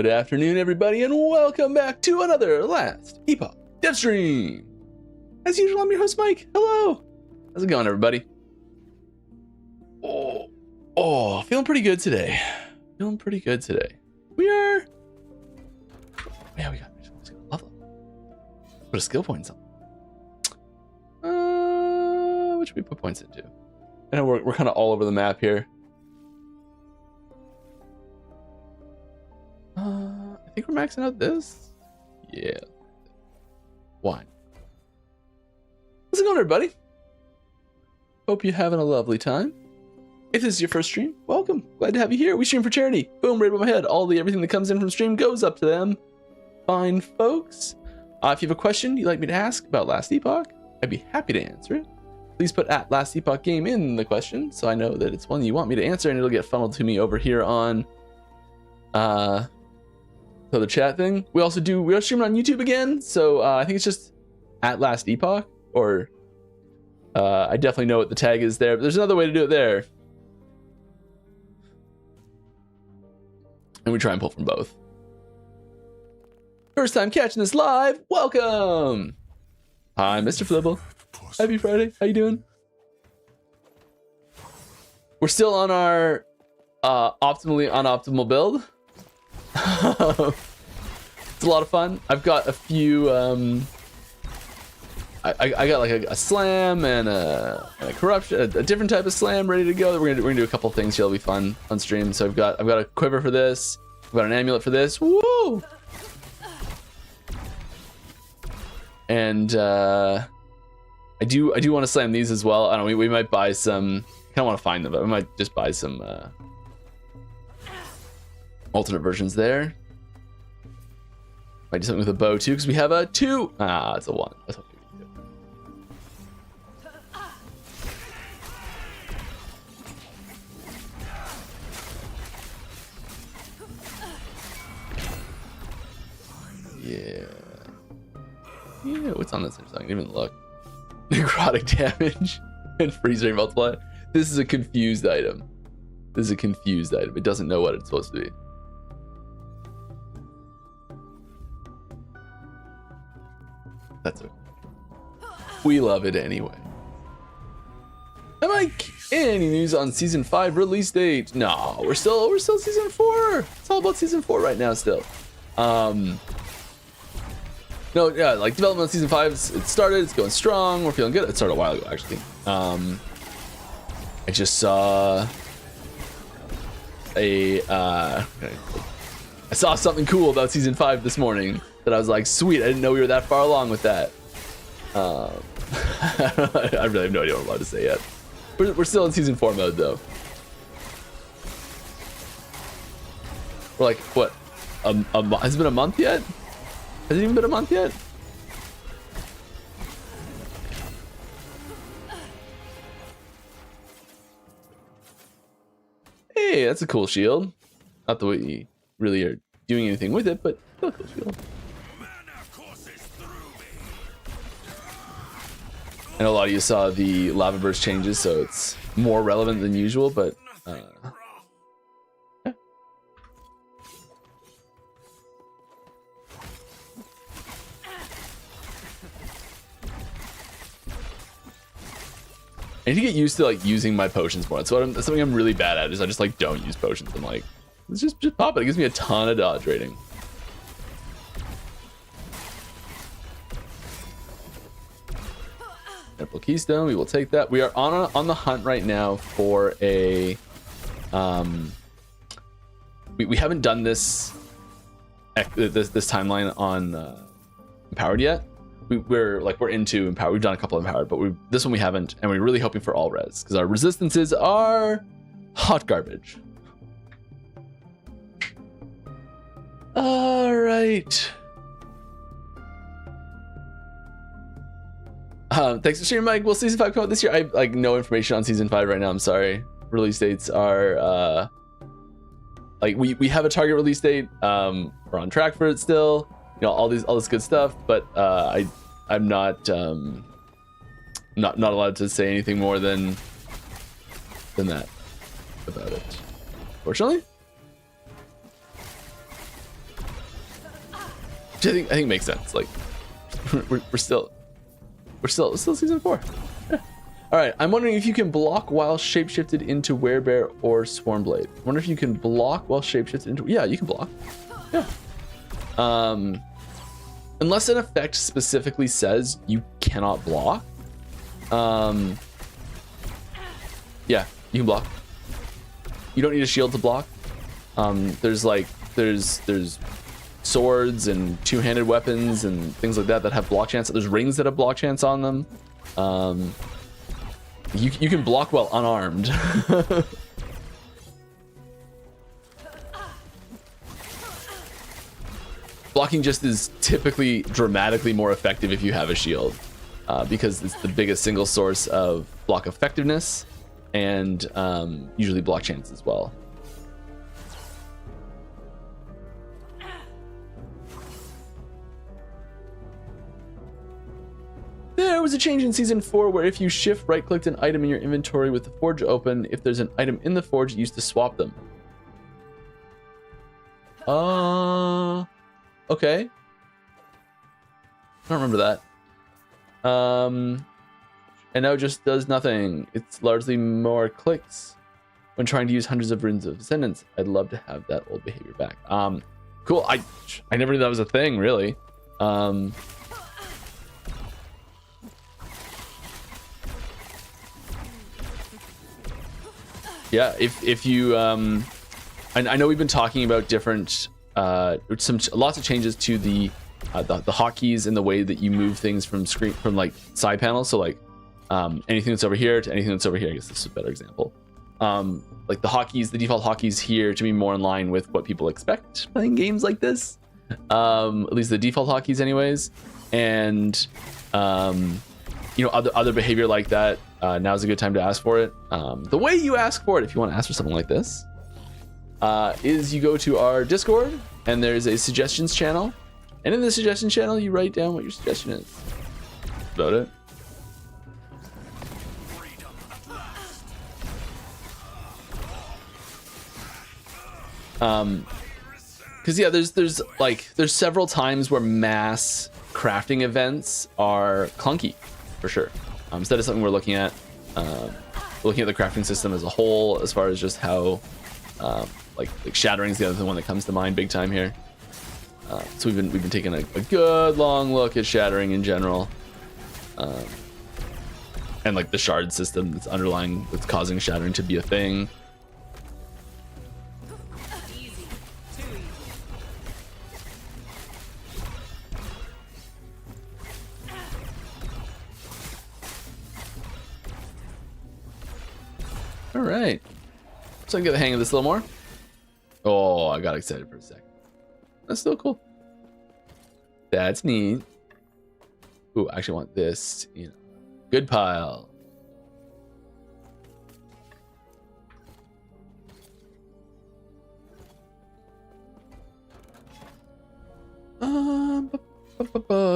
Good afternoon, everybody, and welcome back to another Last Epoch Dev Stream. As usual, I'm your host, Mike. Hello. How's it going, everybody? Feeling pretty good today. We are... Yeah, we got level. Put a skill points on. What should we put points into? I know we're kind of all over the map here. I think we're maxing out this. Yeah. Wine. How's it going, everybody? Hope you're having a lovely time. If this is your first stream, welcome. Glad to have you here. We stream for charity. Boom, right above my head. Everything that comes in from stream goes up to them. Fine, folks. If you have a question you'd like me to ask about Last Epoch, I'd be happy to answer it. Please put @Last Epoch Game in the question so I know that it's one you want me to answer, and it'll get funneled to me over here on the chat thing. We are streaming on YouTube again, so I think it's just @Last Epoch, or I definitely know what the tag is there, but there's another way to do it there. And we try and pull from both. First time catching this live, welcome! Hi, Mr. Flibble. Happy Friday, how you doing? We're still on our optimally unoptimal build. It's a lot of fun. I've got a few I got like a slam and a corruption, a different type of slam ready to go. We're gonna do a couple things here. It'll be fun on stream. So I've got a quiver for this. I've got an amulet for this. Woo! And I do want to slam these as well. I don't know, we might buy some. I kind of want to find them, but we might just buy some alternate versions there. Might do something with a bow too, because we have a 2. It's a 1. That's what we do. Yeah, what's on this? I didn't even look. Necrotic damage and freeze rate multiply. This is a confused item. It doesn't know what it's supposed to be. That's okay. We love it anyway. Hi, Mike. Any news on season 5 release date? No, we're still season 4. It's all about season 4 right now still. No, yeah, like development on season 5, it started, it's going strong, we're feeling good. It started a while ago, actually. I just saw I saw something cool about season 5 this morning that I was like, sweet, I didn't know we were that far along with that. I really have no idea what I'm allowed to say yet. We're still in season 4 mode though. We're like, what, has it been a month yet? Has it even been a month yet? Hey, that's a cool shield. Not the way you really are doing anything with it, but still a cool shield. I know a lot of you saw the lava burst changes, so it's more relevant than usual, but yeah. I need to get used to like using my potions more. That's something I'm really bad at, is I just like don't use potions. I'm like, let's just pop it. It gives me a ton of dodge rating. Temple Keystone, we will take that. We are on the hunt right now for a we haven't done this timeline on Empowered yet. We're into Empowered. We've done a couple of Empowered, but this one we haven't, and we're really hoping for all res because our resistances are hot garbage. All right. Thanks for sharing, Mike. Will season 5 come out this year? I have like no information on season 5 right now. I'm sorry. Release dates are like we have a target release date. We're on track for it still. You know, all this good stuff, but I'm not allowed to say anything more than that about it, fortunately. which I think makes sense. Like we're still season 4. Yeah. All right, I'm wondering if you can block while shapeshifted into werebear or swarmblade. I wonder if you can block while shapeshifted into. Yeah, you can block. Yeah. Unless an effect specifically says you cannot block. Yeah, you can block. You don't need a shield to block. There's swords and two-handed weapons and things like that have block chance. There's rings that have block chance on them. You can block while unarmed. Blocking just is typically dramatically more effective if you have a shield, because it's the biggest single source of block effectiveness and usually block chance as well. There was a change in season 4 where if you shift right-clicked an item in your inventory with the forge open, if there's an item in the forge, you used to swap them. Okay. I don't remember that. And now it just does nothing. It's largely more clicks when trying to use hundreds of runes of descendants. I'd love to have that old behavior back. Cool. I never knew that was a thing, really. Yeah, if you I know we've been talking about different lots of changes to the hotkeys and the way that you move things from like side panels. So like anything that's over here to anything that's over here. I guess this is a better example. Like the hotkeys, the default hotkeys here to be more in line with what people expect playing games like this. At least the default hotkeys anyways. And you know, other behavior like that, now's a good time to ask for it. The way you ask for it, if you want to ask for something like this, is you go to our Discord and there's a suggestions channel, and in the suggestion channel you write down what your suggestion is. That's about it. Because yeah, there's several times where mass crafting events are clunky, for sure. Instead of something we're looking at the crafting system as a whole, as far as just how like shattering is the other one that comes to mind big time here. So we've been taking a good long look at shattering in general, and like the shard system that's causing shattering to be a thing. All right, so I can get the hang of this a little more. Oh, I got excited for a second. That's still cool. That's neat. Ooh, I actually want this, you know, good pile.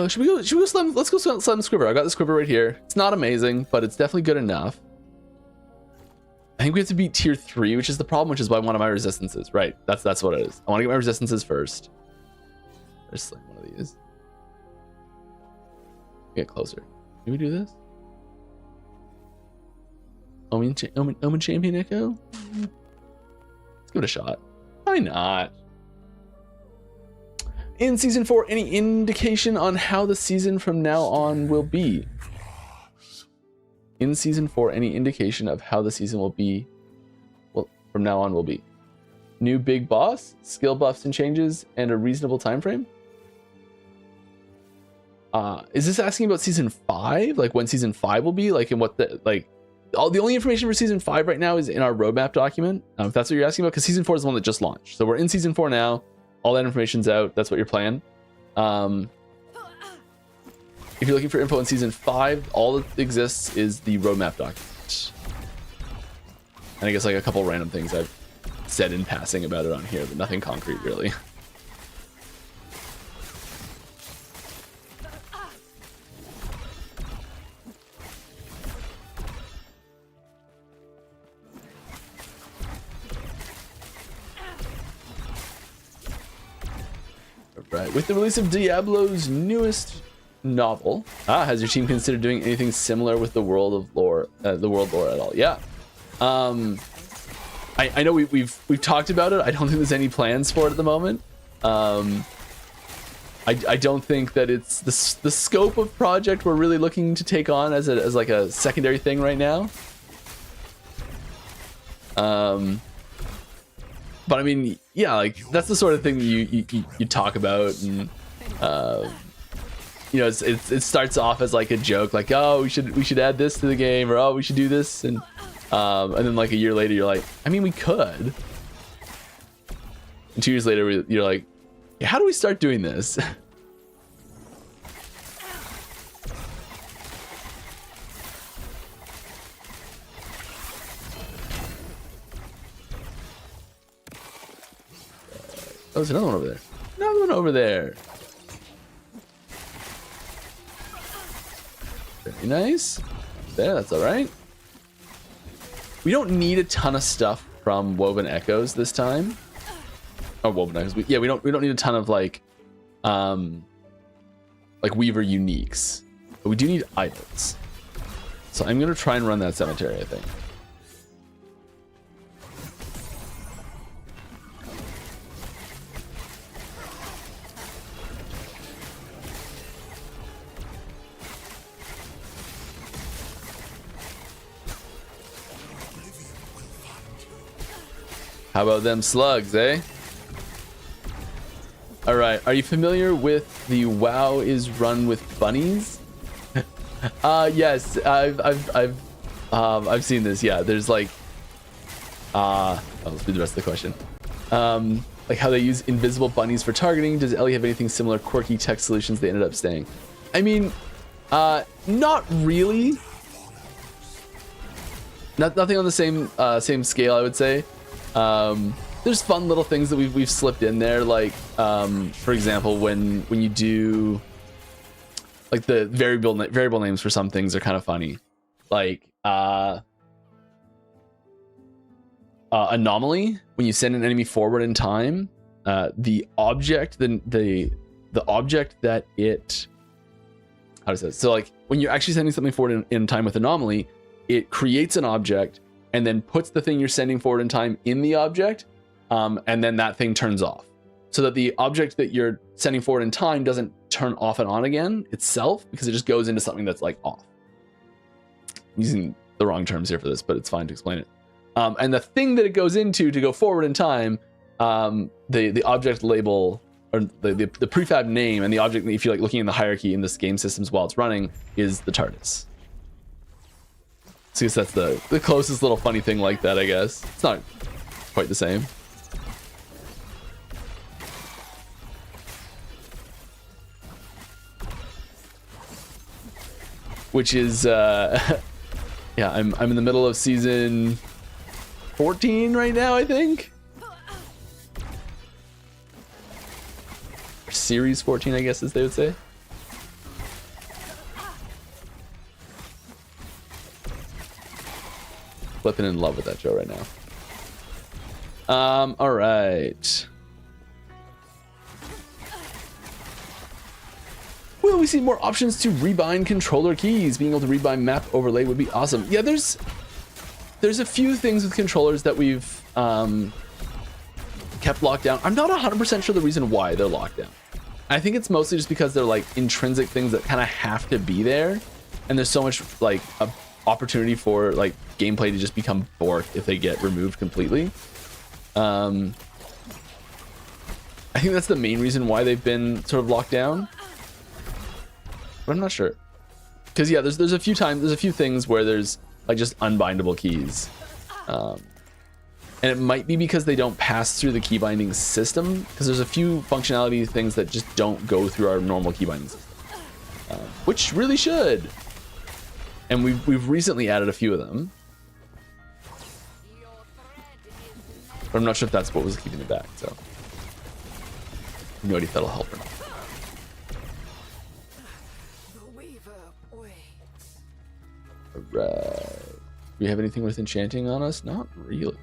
Should we go slam? Let's go slam the squibber. I got the squibber right here. It's not amazing, but it's definitely good enough. I think we have to beat tier 3, which is the problem, which is why one of my resistances. Right, that's what it is. I want to get my resistances first. Let's slam one of these. Get closer. Can we do this? Omen Champion Echo? Let's give it a shot. Why not? In season 4, any indication on how the season from now on will be? In season 4, any indication of how the season will be? Well, from now on will be new big boss, skill buffs and changes, and a reasonable time frame. Is this asking about season 5? Like when season 5 will be? Like in what the the only information for season 5 right now is in our roadmap document. If that's what you're asking about, because season 4 is the one that just launched. So we're in season 4 now. All that information's out. That's what you're playing. If you're looking for info in season 5, all that exists is the roadmap document. And I guess like a couple random things I've said in passing about it on here, but nothing concrete really. Right. With the release of Diablo's newest novel, has your team considered doing anything similar with the world of lore, the world lore at all? Yeah. I know we've talked about it. I don't think there's any plans for it at the moment. I don't think that it's the scope of project we're really looking to take on as like a secondary thing right now. But I mean, yeah, like that's the sort of thing you talk about, and you know, it starts off as like a joke, like, oh, we should add this to the game, or oh, we should do this, and then like a year later you're like, I mean, we could, and 2 years later you're like, yeah, how do we start doing this? Oh, there's another one over there. Another one over there. Very nice. There, that's all right. We don't need a ton of stuff from Woven Echoes this time. Oh, Woven Echoes. Yeah, we don't need a ton of like Weaver uniques, but we do need items. So I'm gonna try and run that cemetery, I think. How about them slugs, eh? All right. Are you familiar with the WoW is run with bunnies? Yes, I've seen this. Yeah, there's like, let's read the rest of the question. Like how they use invisible bunnies for targeting. Does Ellie have anything similar, quirky tech solutions they ended up staying? I mean, not really. Nothing on the same scale, I would say. There's fun little things that we've slipped in there, like for example, when you do like the variable names for some things are kind of funny, like anomaly. When you send an enemy forward in time, the object the object that it, how does it, so like when you're actually sending something forward in time with anomaly, it creates an object and then puts the thing you're sending forward in time in the object, and then that thing turns off. So that the object that you're sending forward in time doesn't turn off and on again itself, because it just goes into something that's like off. I'm using the wrong terms here for this, but it's fine to explain it. And the thing that it goes into to go forward in time, the object label, or the prefab name, and the object, if you're like looking in the hierarchy in this game systems while it's running, is the TARDIS. So I guess that's the closest little funny thing like that, I guess. It's not quite the same. Which is, yeah, I'm in the middle of season 14 right now, I think. Or series 14, I guess, as they would say. Flipping in love with that show right now. All right. Will we see more options to rebind controller keys? Being able to rebind map overlay would be awesome. Yeah, there's a few things with controllers that we've kept locked down. I'm not 100% sure the reason why they're locked down. I think it's mostly just because they're like intrinsic things that kind of have to be there, and there's so much like opportunity for like gameplay to just become borked if they get removed completely. I think that's the main reason why they've been sort of locked down, but I'm not sure, because yeah, there's a few things where there's like just unbindable keys, and it might be because they don't pass through the key binding system, because there's a few functionality things that just don't go through our normal key binding system, which really should. And we've recently added a few of them, but I'm not sure if that's what was keeping it back. So, no idea if that'll help or not. Alright. Do we have anything with enchanting on us? Not really.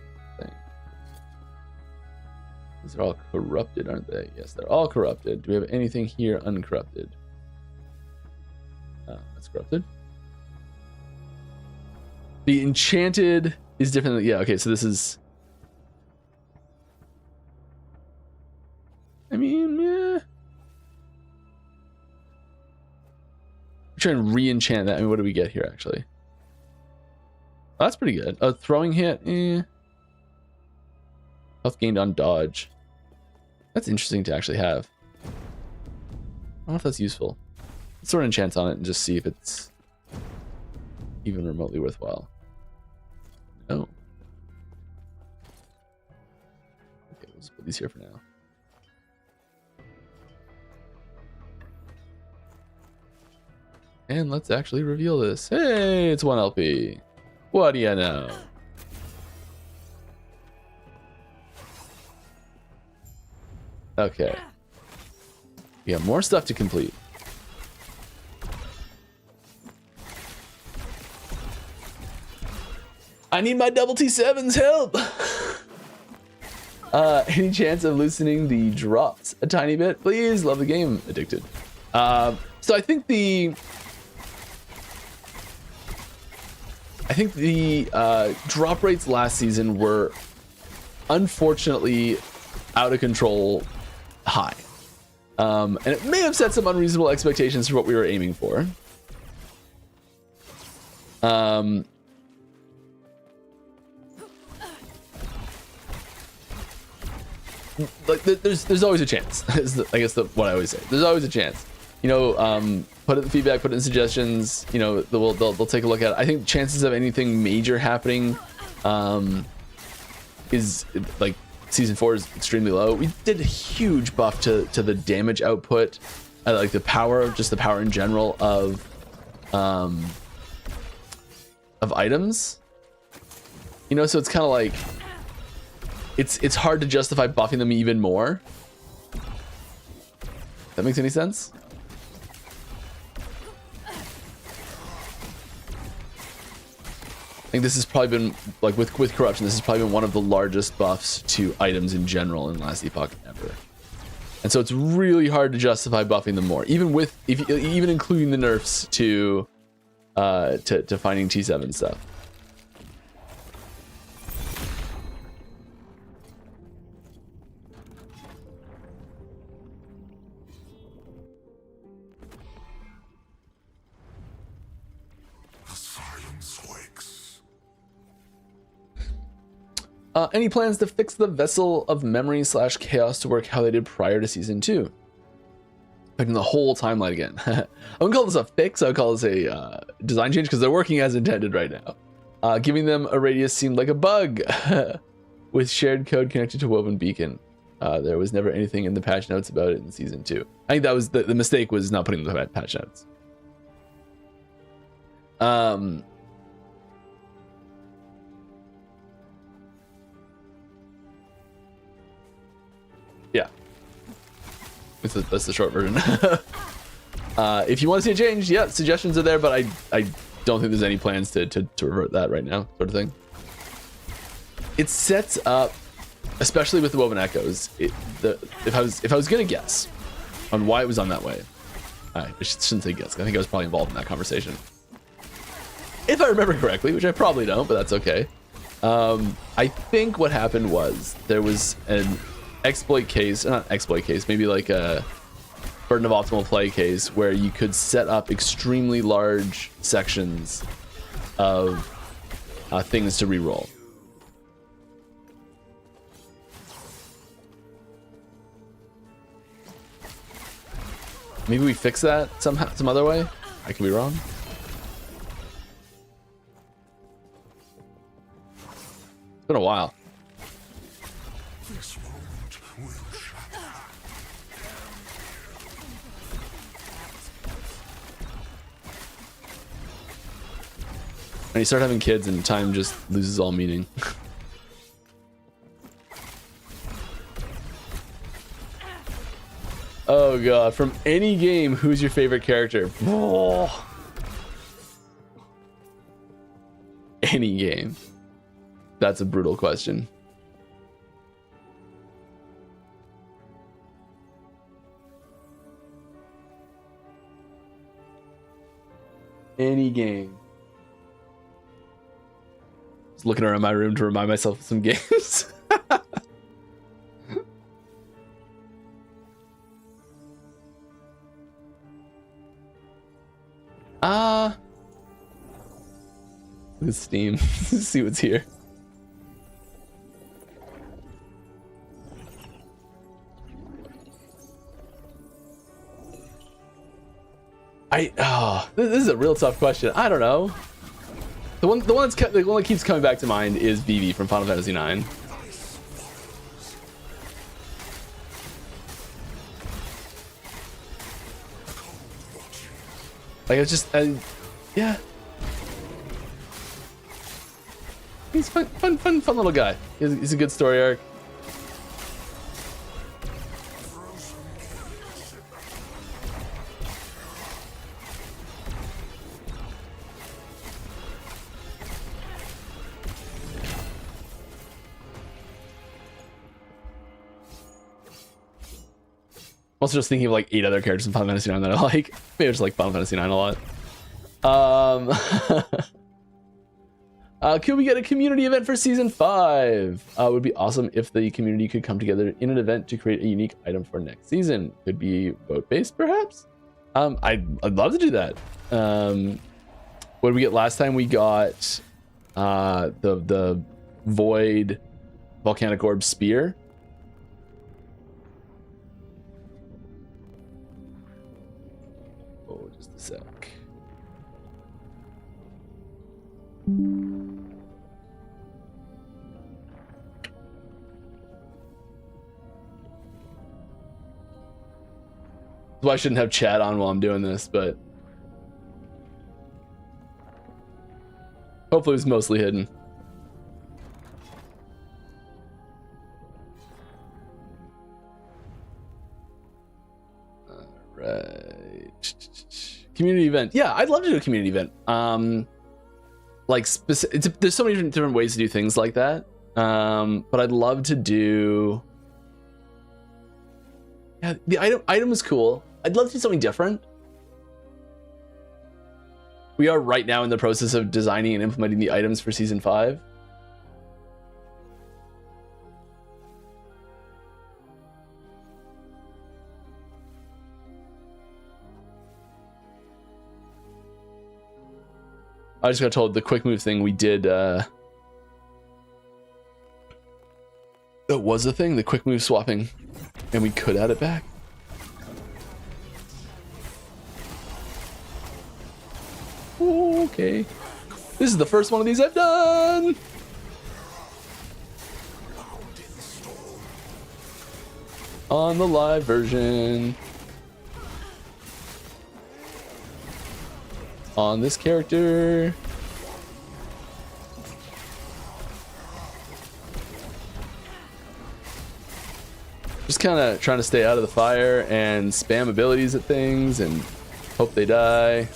These are all corrupted, aren't they? Yes, they're all corrupted. Do we have anything here uncorrupted? That's corrupted. The enchanted is different. Yeah, okay, so this is... I mean, yeah. Try and re-enchant that. I mean, what do we get here, actually? Oh, that's pretty good. A throwing hit, Health gained on dodge. That's interesting to actually have. I don't know if that's useful. Let's throw an enchant on it and just see if it's even remotely worthwhile. No. Okay, we'll just put these here for now. And let's actually reveal this. Hey, it's 1 LP. What do you know? Okay. We have more stuff to complete. I need my double T7's help. Any chance of loosening the drops a tiny bit? Please, love the game. Addicted. So I think the drop rates last season were unfortunately out of control high. And it may have set some unreasonable expectations for what we were aiming for. Like there's always a chance. I guess what I always say. There's always a chance. You know, put it in feedback, put it in suggestions. You know, they'll take a look at it. I think chances of anything major happening is like season 4 is extremely low. We did a huge buff to the damage output, like the power, just the power in general of items. You know, so it's kind of like it's hard to justify buffing them even more. That makes any sense? I think this has probably been, like with corruption, this has probably been one of the largest buffs to items in general in last Epoch ever. And so it's really hard to justify buffing them more, even even including the nerfs to finding T7 stuff. Any plans to fix the vessel of memory / chaos to work how they did prior to season 2? Putting the whole timeline again. I wouldn't call this a fix. I would call this a design change because they're working as intended right now. Giving them a radius seemed like a bug. With shared code connected to Woven Beacon. There was never anything in the patch notes about it in season 2. I think that was the mistake, was not putting the patch notes. Yeah, that's the short version. If you want to see a change, yeah, suggestions are there, but I don't think there's any plans to revert that right now, sort of thing. It sets up, especially with the Woven Echoes, if I was gonna guess on why it was on that way, I shouldn't say guess. I think I was probably involved in that conversation, if I remember correctly, which I probably don't, but that's okay. I think what happened was there was an exploit case, not exploit case, maybe like a burden of optimal play case where you could set up extremely large sections of things to reroll. Maybe we fix that somehow, some other way. I could be wrong. It's been a while. And you start having kids and time just loses all meaning. Oh god, from any game, who's your favorite character? Oh. Any game. That's a brutal question. any game. Just looking around my room to remind myself of some games. Look at Steam. See what's here. This is a real tough question. I don't know. The one that keeps coming back to mind is Vivi from Final Fantasy IX. Like it's just, yeah. He's fun little guy. He's a good story arc. I'm also just thinking of like 8 other characters in Final Fantasy IX that I like. Maybe I just like Final Fantasy IX a lot. Could we get a community event for season 5? It would be awesome if the community could come together in an event to create a unique item for next season. Could be vote based, perhaps. I'd love to do that. What did we get last time? We got the void volcanic orb spear. Oh, just a sec. So I shouldn't have chat on while I'm doing this, but hopefully it's mostly hidden. All right. Community event. Yeah, I'd love to do a community event. Like there's so many different ways to do things like that. But I'd love to do. Yeah, the item is cool. I'd love to do something different. We are right now in the process of designing and implementing the items for season 5. I just got told the quick move thing we did. It was a thing, the quick move swapping, and we could add it back. Okay. This is the first one of these I've done. On the live version. On this character. Just kind of trying to stay out of the fire and spam abilities at things and hope they die.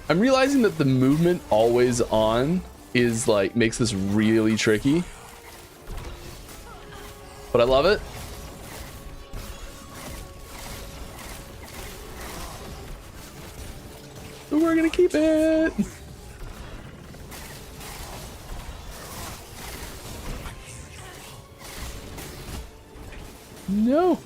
I'm realizing that the movement always on is like makes this really tricky, but I love it. So we're gonna keep it. No.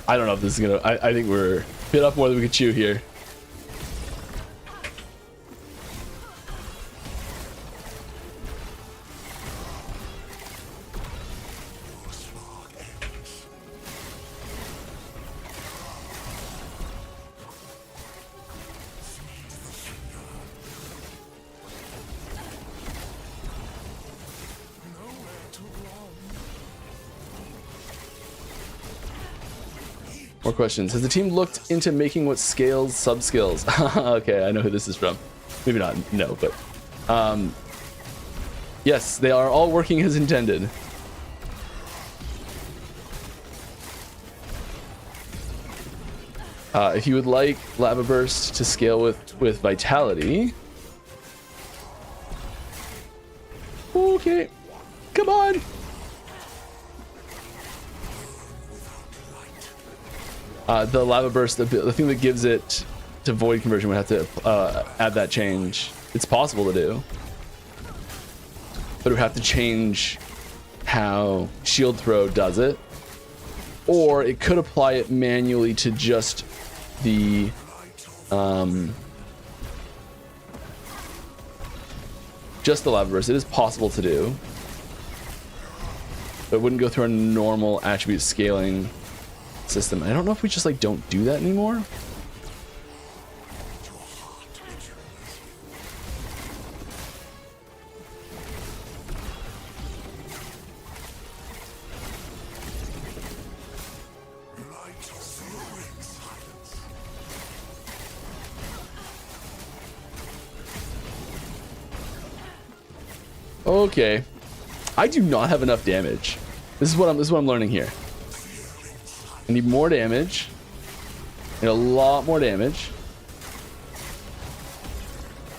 I don't know if this is gonna. I think we're bit off more than we could chew here. More questions. Has the team looked into making what scales sub-skills? Okay, I know who this is from. Maybe not, no, but... yes, they are all working as intended. If you would like Lava Burst to scale with Vitality. Okay, come on. The Lava Burst, the thing that gives it to Void conversion would have to add that change. It's possible to do, but it would have to change how Shield Throw does it, or it could apply it manually to just the Lava Burst. It is possible to do, but it wouldn't go through a normal attribute scaling system. I don't know if we just like don't do that anymore. Okay, I do not have enough damage. This is what I'm learning here. I need more damage. I need a lot more damage.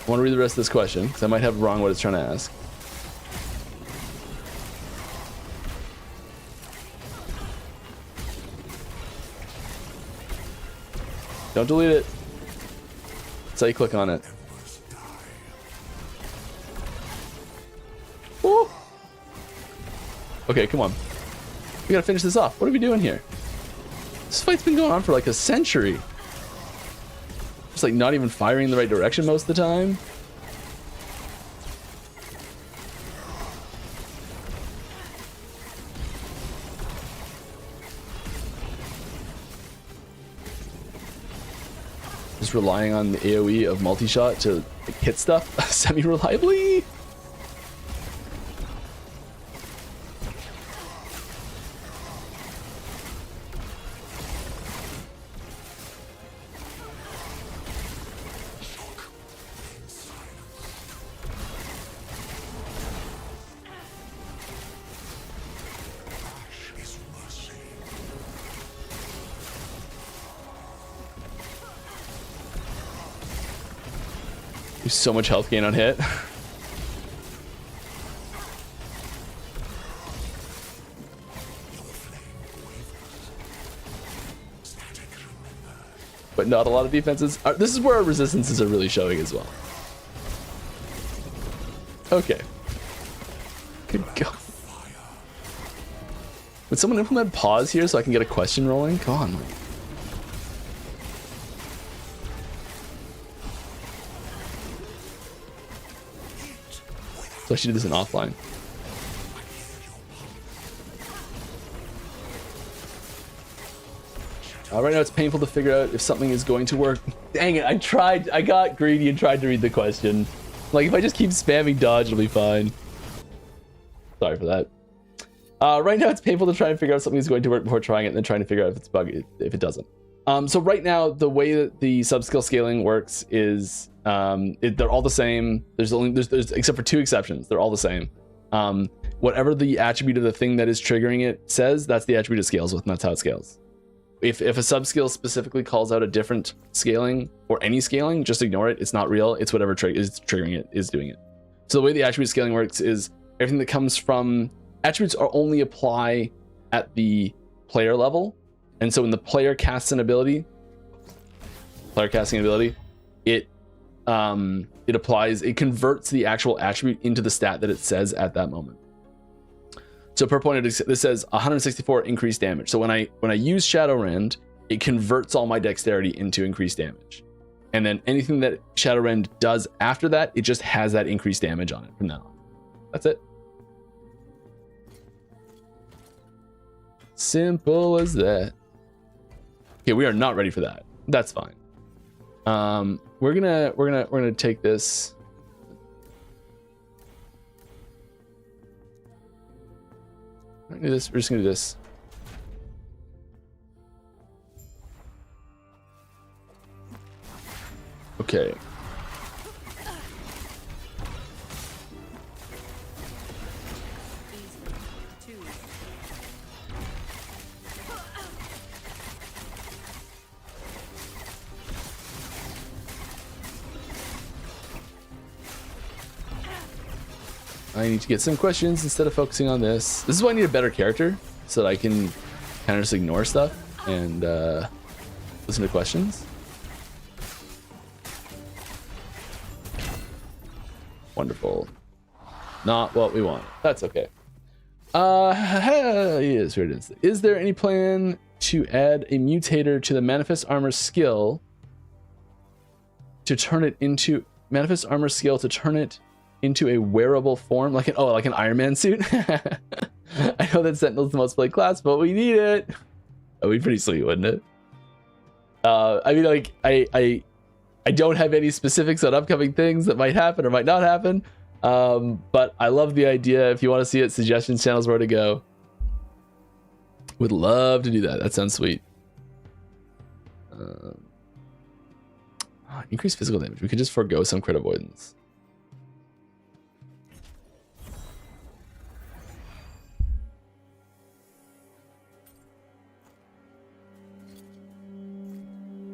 I want to read the rest of this question because I might have wrong what it's trying to ask. Don't delete it. That's how you click on it. Woo! Okay, come on. We gotta finish this off. What are we doing here? This fight's been going on for like a century. Just like not even firing in the right direction most of the time. Just relying on the AoE of multi-shot to like, hit stuff semi-reliably. There's so much health gain on hit. But not a lot of defenses. This is where our resistances are really showing as well. Okay. Good God. Would someone implement pause here so I can get a question rolling? Come on, Mike. So I should do this in offline. Right now it's painful to figure out if something is going to work. Dang it, I got greedy and tried to read the question. Like, if I just keep spamming dodge, it'll be fine. Sorry for that. Right now it's painful to try and figure out something is going to work before trying it and then trying to figure out if it's buggy, if it doesn't. So right now, the way that the subskill scaling works is they're all the same. There's except for two exceptions. They're all the same. Whatever the attribute of the thing that is triggering it says, that's the attribute it scales with, and that's how it scales. If a subskill specifically calls out a different scaling or any scaling, just ignore it. It's not real. It's whatever is triggering it is doing it. So the way the attribute scaling works is everything that comes from attributes are only apply at the player level. And so when the player casts an ability, it applies, it converts the actual attribute into the stat that it says at that moment. So per point, this says 164 increased damage. So when I use Shadow Rend, it converts all my dexterity into increased damage. And then anything that Shadow Rend does after that, it just has that increased damage on it from now on. That's it. Simple as that. Okay, we are not ready for that. That's fine. We're gonna take this. We're gonna do this. We're just gonna do this. Okay. I need to get some questions instead of focusing on this. This is why I need a better character, so that I can kind of just ignore stuff and listen to questions. Wonderful. Not what we want. That's okay. Yes, here it is. Is there any plan to add a mutator to the manifest armor skill to turn it into manifest armor skill to turn it into a wearable form, like an Iron Man suit? I know that Sentinel's the most played class, but we need it. That would be pretty sweet, wouldn't it? I mean, like, I don't have any specifics on upcoming things that might happen or might not happen, but I love the idea. If you want to see it, suggestions, channels, where to go. Would love to do that. That sounds sweet. Increase physical damage. We could just forego some crit avoidance.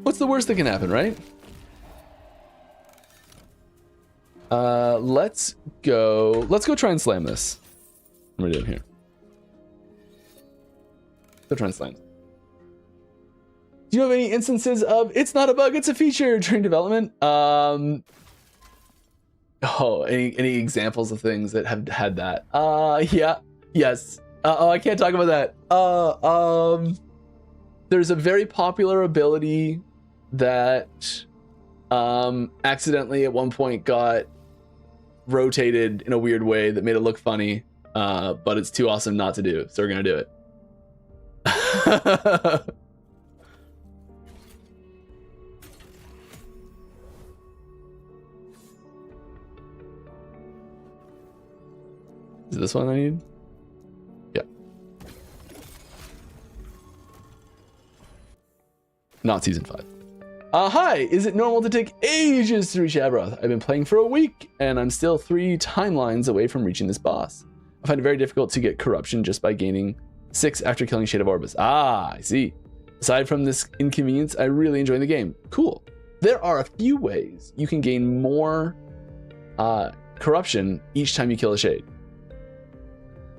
What's the worst that can happen, right? Let's go try and slam this. What are we doing here? Go try and slam. Do you have any instances of it's not a bug, it's a feature during development? Any examples of things that have had that? Yeah, yes. I can't talk about that. There's a very popular ability that accidentally at one point got rotated in a weird way that made it look funny, but it's too awesome not to do, so we're gonna do it. Is this one I need? Yeah. Not season 5. Hi, is it normal to take ages to reach Abrath? I've been playing for a week and I'm still 3 timelines away from reaching this boss. I find it very difficult to get corruption just by gaining 6 after killing Shade of Orbis. Ah, I see. Aside from this inconvenience, I really enjoy the game. Cool. There are a few ways you can gain more corruption each time you kill a Shade.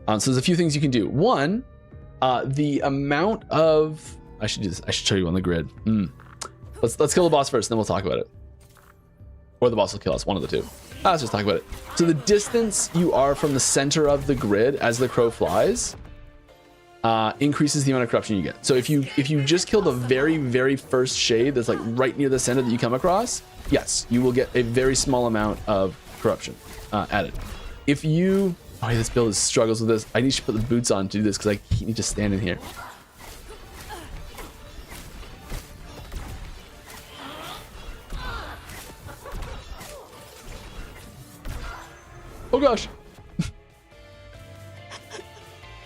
So there's a few things you can do. One, the amount of... I should show you on the grid. Let's kill the boss first, then we'll talk about it. Or the boss will kill us, one of the two. Let's just talk about it. So the distance you are from the center of the grid as the crow flies increases the amount of corruption you get. So if you just kill the very, very first shade that's like right near the center that you come across, yes, you will get a very small amount of corruption added. If you... Oh, yeah, this build struggles with this. I need to put the boots on to do this because I need to stand in here. Oh gosh.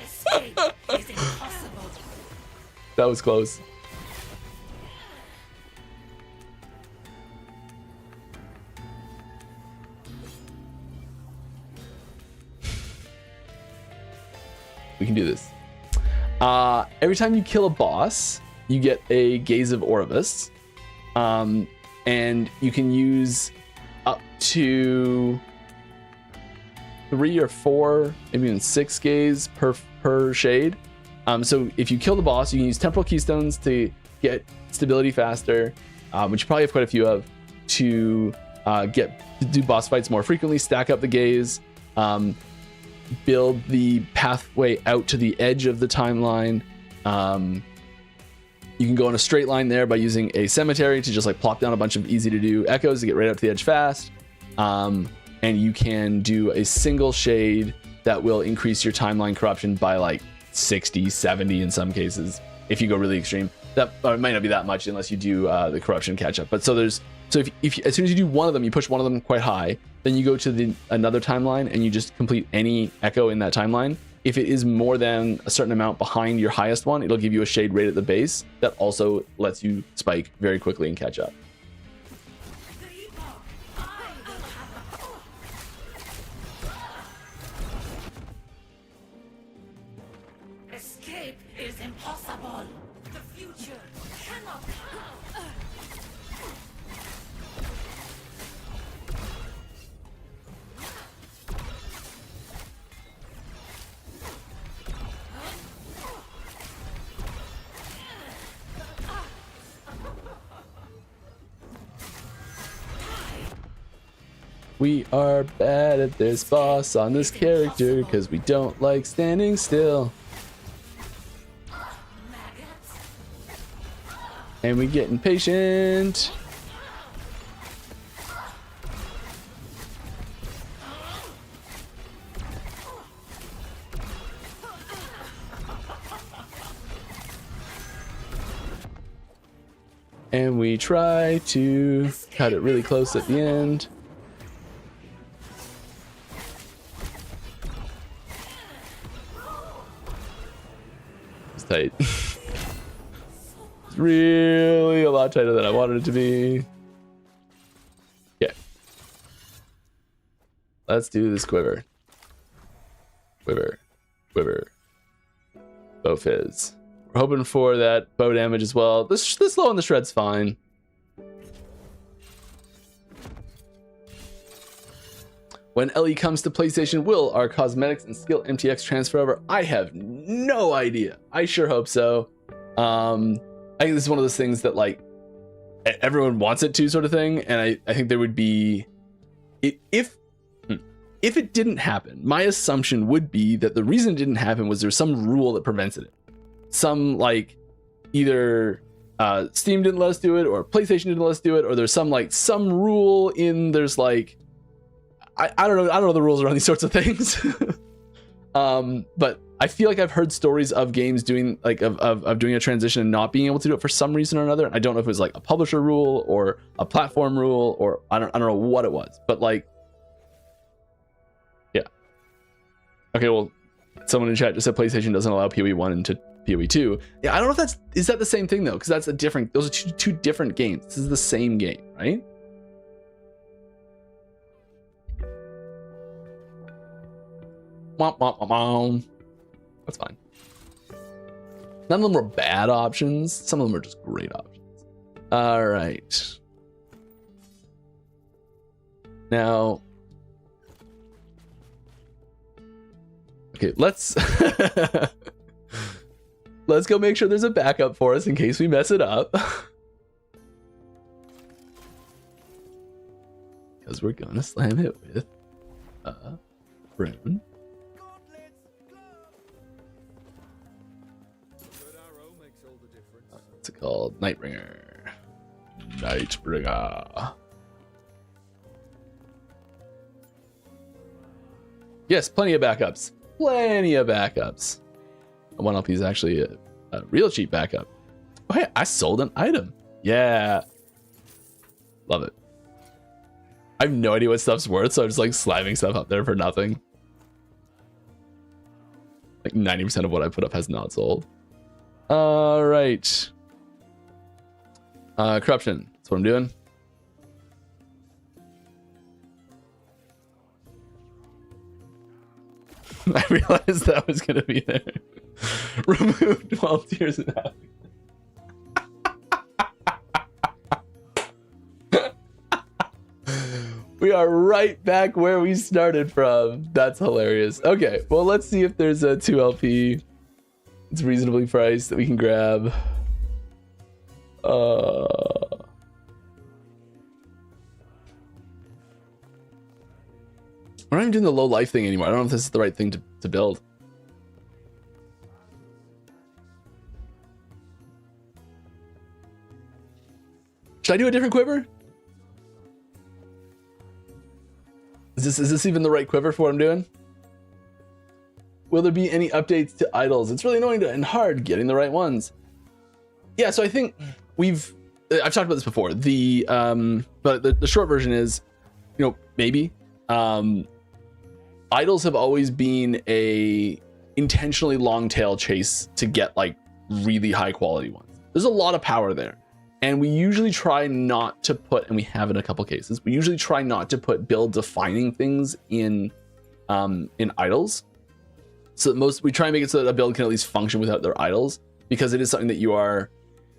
Escape is impossible. That was close. We can do this. Every time you kill a boss, you get a Gaze of Oribus. And you can use up to 3 or 4, maybe even 6 gaze per shade. So if you kill the boss, you can use temporal keystones to get stability faster, which you probably have quite a few of, to do boss fights more frequently, stack up the gaze, build the pathway out to the edge of the timeline. You can go in a straight line there by using a cemetery to just like plop down a bunch of easy to do echoes to get right up to the edge fast. And you can do a single shade that will increase your timeline corruption by like 60, 70 in some cases. If you go really extreme, that it might not be that much unless you do the corruption catch up. But so if as soon as you do one of them, you push one of them quite high, then you go to another timeline and you just complete any echo in that timeline. If it is more than a certain amount behind your highest one, it'll give you a shade right at the base that also lets you spike very quickly and catch up. Escape is impossible. The future cannot. We are bad at this boss on this character because we don't like standing still. And we get impatient. And we try to cut it really close at the end. It's tight. It's really a lot tighter than I wanted it to be. Okay. Let's do this quiver. Quiver. Quiver. Bow fizz. We're hoping for that bow damage as well. This low on the shred's fine. When LE comes to PlayStation, will our cosmetics and skill MTX transfer over? I have no idea. I sure hope so. I think this is one of those things that like everyone wants it to, sort of thing. And I think there would be, if it didn't happen, my assumption would be that the reason it didn't happen was there's some rule that prevented it. Some like either Steam didn't let us do it, or PlayStation didn't let us do it, or there's some rule in there's like I don't know the rules around these sorts of things. But I feel like I've heard stories of games doing like of doing a transition and not being able to do it for some reason or another. I don't know if it was like a publisher rule or a platform rule, or I don't know what it was, but like yeah. Okay, well, someone in chat just said PlayStation doesn't allow PoE 1 into PoE 2. Yeah, I don't know if is that the same thing though, because that's a different, those are two different games. This is the same game, right? That's fine. None of them were bad options. Some of them are just great options. All right. Now, okay, let's go make sure there's a backup for us in case we mess it up. Because we're gonna slam it with a rune. What's it called? Nightbringer. Nightbringer. Yes, plenty of backups. Plenty of backups. One LP is actually a real cheap backup. Oh, hey, I sold an item. Yeah. Love it. I have no idea what stuff's worth, so I'm just like slamming stuff up there for nothing. Like 90% of what I put up has not sold. All right. Corruption. That's what I'm doing. I realized that was going to be there. Remove 12 tears and happiness. We are right back where we started from. That's hilarious. Okay, well, let's see if there's a 2LP. It's reasonably priced that we can grab. We're not even doing the low life thing anymore. I don't know if this is the right thing to build. Should I do a different quiver? Is this even the right quiver for what I'm doing? Will there be any updates to idols? It's really annoying and hard getting the right ones. Yeah, so I think I've talked about this before. But the short version is, maybe. Idols have always been a intentionally long tail chase to get like really high quality ones. There's a lot of power there. And we usually try not to put, and we have in a couple cases, we usually try not to put build defining things in idols. So that we try and make it so that a build can at least function without their idols, because it is something that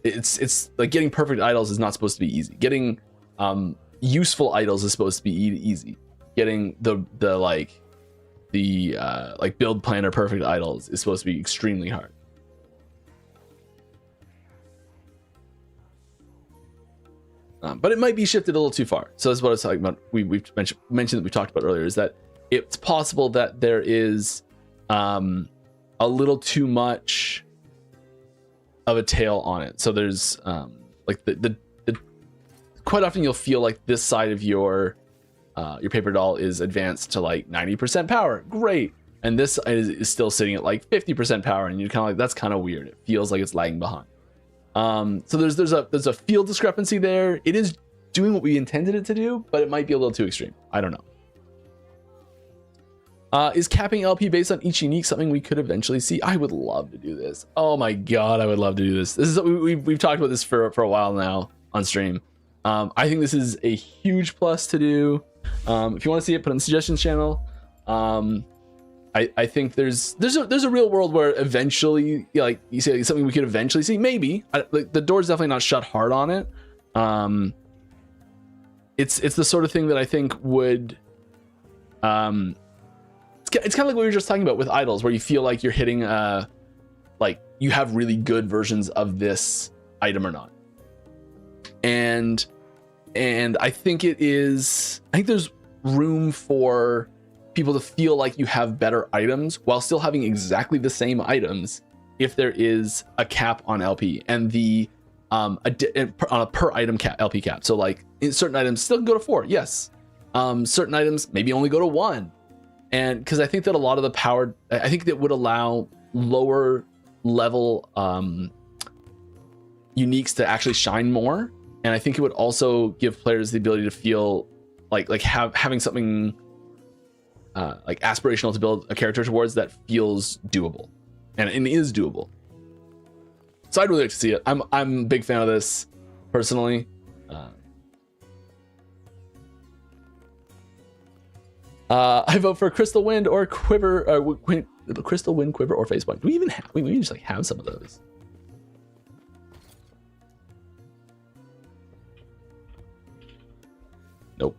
it's like getting perfect idols is not supposed to be easy. Getting useful idols is supposed to be easy. Getting the build planner perfect idols is supposed to be extremely hard. But it might be shifted a little too far. So that's what I was talking about. We've mentioned that we talked about earlier, is that it's possible that there is a little too much of a tail on it. So there's like the quite often you'll feel like this side of your paper doll is advanced to like 90% power. Great. And this is still sitting at like 50% power, and you're kind of like, that's kind of weird. It feels like it's lagging behind. So there's a field discrepancy there. It is doing what we intended it to do, but it might be a little too extreme. I don't know. Is capping LP based on each unique something we could eventually see? I would love to do this. Oh my god, I would love to do this. This is we've talked about this for a while now on stream. I think this is a huge plus to do. If you want to see it, put it in the suggestions channel. I think there's a real world where eventually, like you say, something we could eventually see. Maybe like the door's definitely not shut hard on it. It's the sort of thing that I think would it's kind of like what we were just talking about with idols, where you feel like you're hitting like you have really good versions of this item or not. And I think there's room for people to feel like you have better items while still having exactly the same items if there is a cap on LP and the on a per item cap, LP cap. So like in certain items still can go to 4, yes. Certain items maybe only go to 1. And because I think that a lot of the power, I think that would allow lower level uniques to actually shine more. And I think it would also give players the ability to feel like having something like aspirational to build a character towards that feels doable, and it is doable. So I'd really like to see it. I'm a big fan of this personally. I vote for Crystal Wind or Quiver, Crystal Wind, Quiver, or Face Point. Do we even have? We just like have some of those. Nope.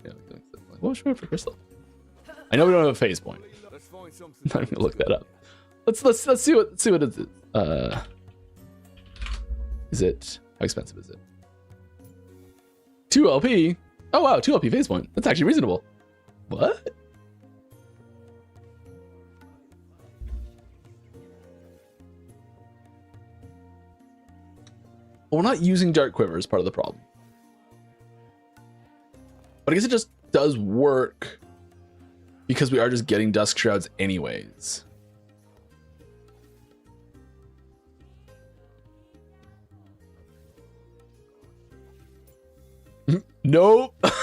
Yeah, what should we have for Crystal? I know we don't have a Phase Point. I'm not gonna look that up. Let's see what it is. Is it, how expensive is it? 2 LP. Oh wow, 2 LP Phase Point. That's actually reasonable. What? Well, we're not using Dark Quiver as part of the problem. But I guess it just does work because we are just getting Dusk Shrouds anyways. Nope. Got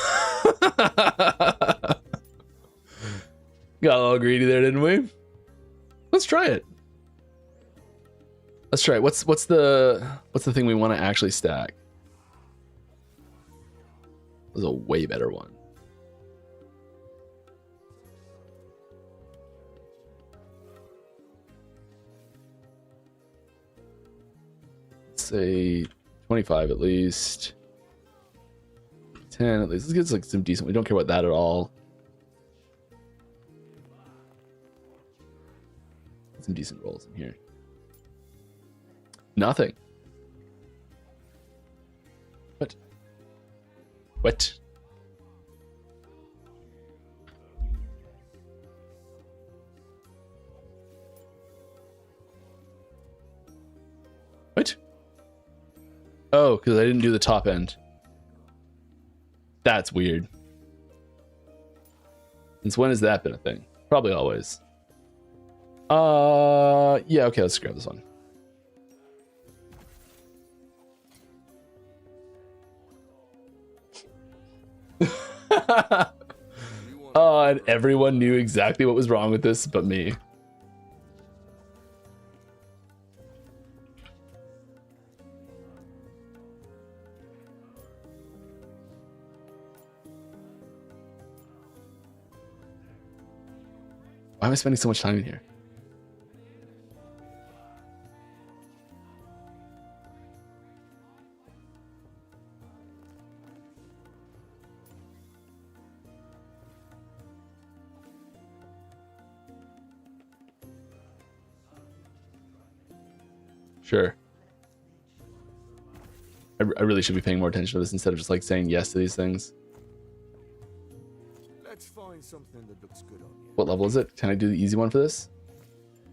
a little greedy there, didn't we? Let's try it. Let's try it. What's the thing we want to actually stack? This is a way better one. Let's say 25 at least. 10 at least. Let's get like some decent. We don't care about that at all. Some decent rolls in here. Nothing. What? What? What? Oh, because I didn't do the top end. That's weird. Since when has that been a thing? Probably always. Yeah, okay, let's grab this one. Oh, and everyone knew exactly what was wrong with this but me. Why am I spending so much time in here? Sure. I really should be paying more attention to this instead of just like saying yes to these things. Let's find something that looks good on you. What level is it? Can I do the easy one for this?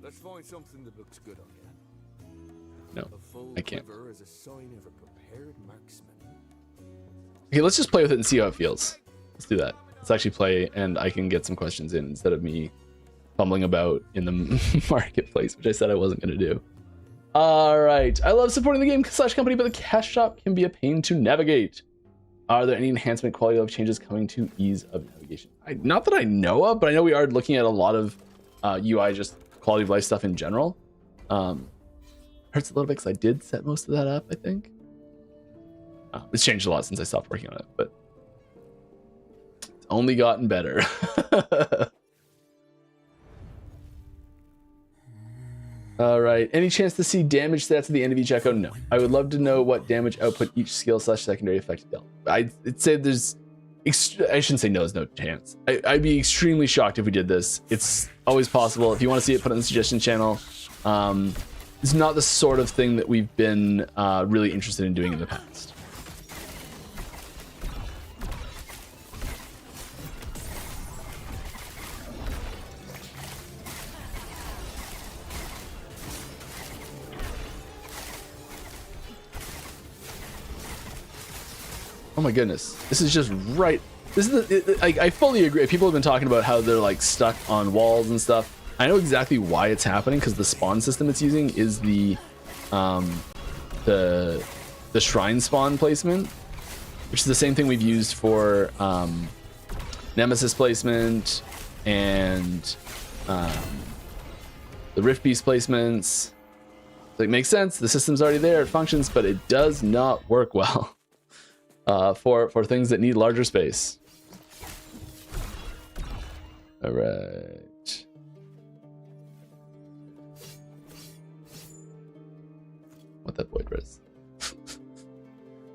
Let's find something that looks good on you. No, A full I can't. quiver is a sign of a prepared marksman. Okay, let's just play with it and see how it feels. Let's do that. Let's actually play, and I can get some questions in instead of me fumbling about in the marketplace, which I said I wasn't going to do. All right. I love supporting the game / company, but the cash shop can be a pain to navigate. Are there any enhancement quality of life changes coming to ease of navigation? Not that I know of, but I know we are looking at a lot of UI, just quality of life stuff in general. Hurts a little bit because I did set most of that up, I think. It's changed a lot since I stopped working on it, but it's only gotten better. All right. Any chance to see damage stats at the end of each echo? No. I would love to know what damage output each skill / secondary effect dealt. I'd say there's... I shouldn't say no, there's no chance. I'd be extremely shocked if we did this. It's always possible. If you want to see it, put it in the suggestion channel. It's not the sort of thing that we've been really interested in doing in the past. Oh my goodness, this is just right. This is I fully agree. People have been talking about how they're like stuck on walls and stuff. I know exactly why it's happening because the spawn system it's using is the shrine spawn placement, which is the same thing we've used for Nemesis placement and the Rift Beast placements. So it makes sense. The system's already there. It functions, but it does not work well. For things that need larger space. All right. What that void res.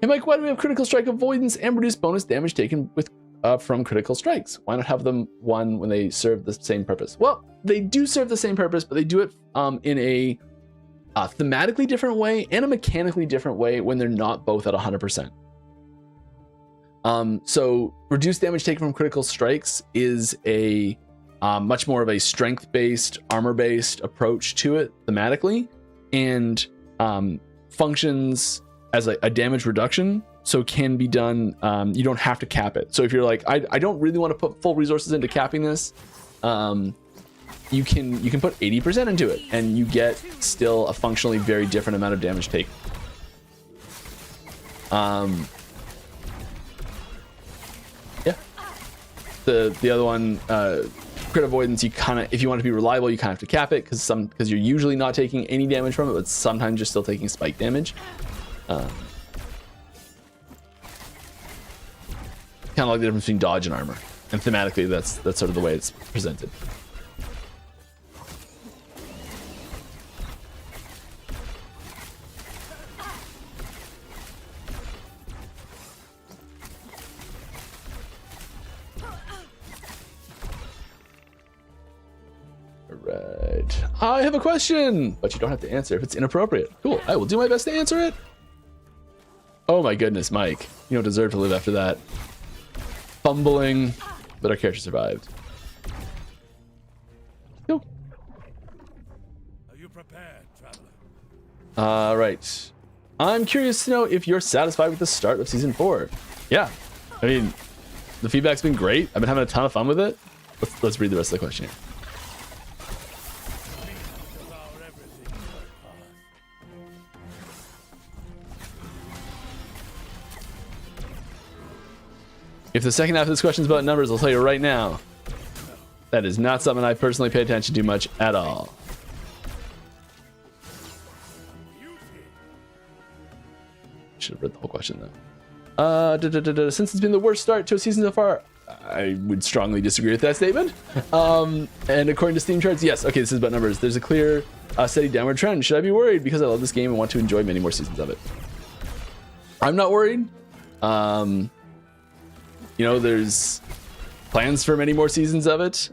Hey Mike, why do we have critical strike avoidance and reduce bonus damage taken with from critical strikes? Why not have them one when they serve the same purpose? Well, they do serve the same purpose, but they do it in a thematically different way and a mechanically different way when they're not both at 100%. So reduced damage taken from critical strikes is a much more of a strength-based, armor-based approach to it thematically, and functions as a damage reduction, so can be done. You don't have to cap it. So if you're like, I don't really want to put full resources into capping this, you can put 80% into it, and you get still a functionally very different amount of damage taken. Yeah. The other one, crit avoidance, you kind of, if you want to be reliable, you kind of have to cap it because you're usually not taking any damage from it, but sometimes you're still taking spike damage. Kind of like the difference between dodge and armor, and thematically that's sort of the way it's presented. Right. I have a question, but you don't have to answer if it's inappropriate. Cool. I will do my best to answer it. Oh my goodness, Mike. You don't deserve to live after that. Fumbling, but our character survived. Go. Are you prepared, traveler? All right. I'm curious to know if you're satisfied with the start of season 4. Yeah. I mean, the feedback's been great. I've been having a ton of fun with it. Let's read the rest of the question here. If the second half of this question is about numbers, I'll tell you right now, that is not something I personally pay attention to much at all. Should have read the whole question though. Since it's been the worst start to a season so far, I would strongly disagree with that statement. And according to Steam charts, yes. Okay, this is about numbers. There's a clear, steady downward trend. Should I be worried? Because I love this game and want to enjoy many more seasons of it. I'm not worried. You know, there's plans for many more seasons of it.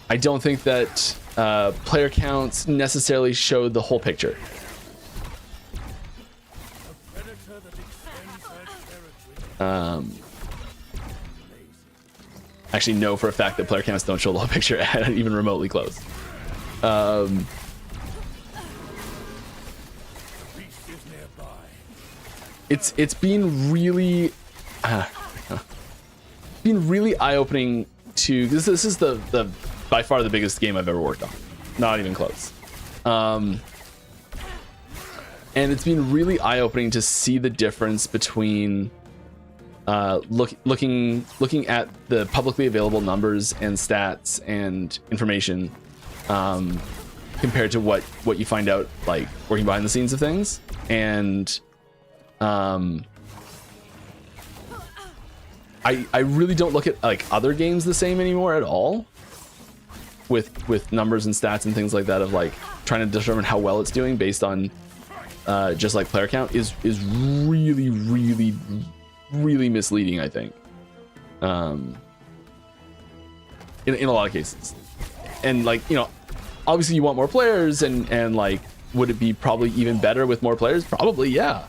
I don't think that player counts necessarily show the whole picture. Actually know for a fact that player counts don't show the whole picture even remotely close. It's been really eye-opening to this is the by far the biggest game I've ever worked on, not even close. And it's been really eye-opening to see the difference between looking at the publicly available numbers and stats and information compared to what you find out like working behind the scenes of things. And I really don't look at like other games the same anymore at all with numbers and stats and things like that, of like trying to determine how well it's doing based on just like player count is really misleading, I think, in a lot of cases. And like, you know, obviously you want more players, and like, would it be probably even better with more players? Probably, yeah.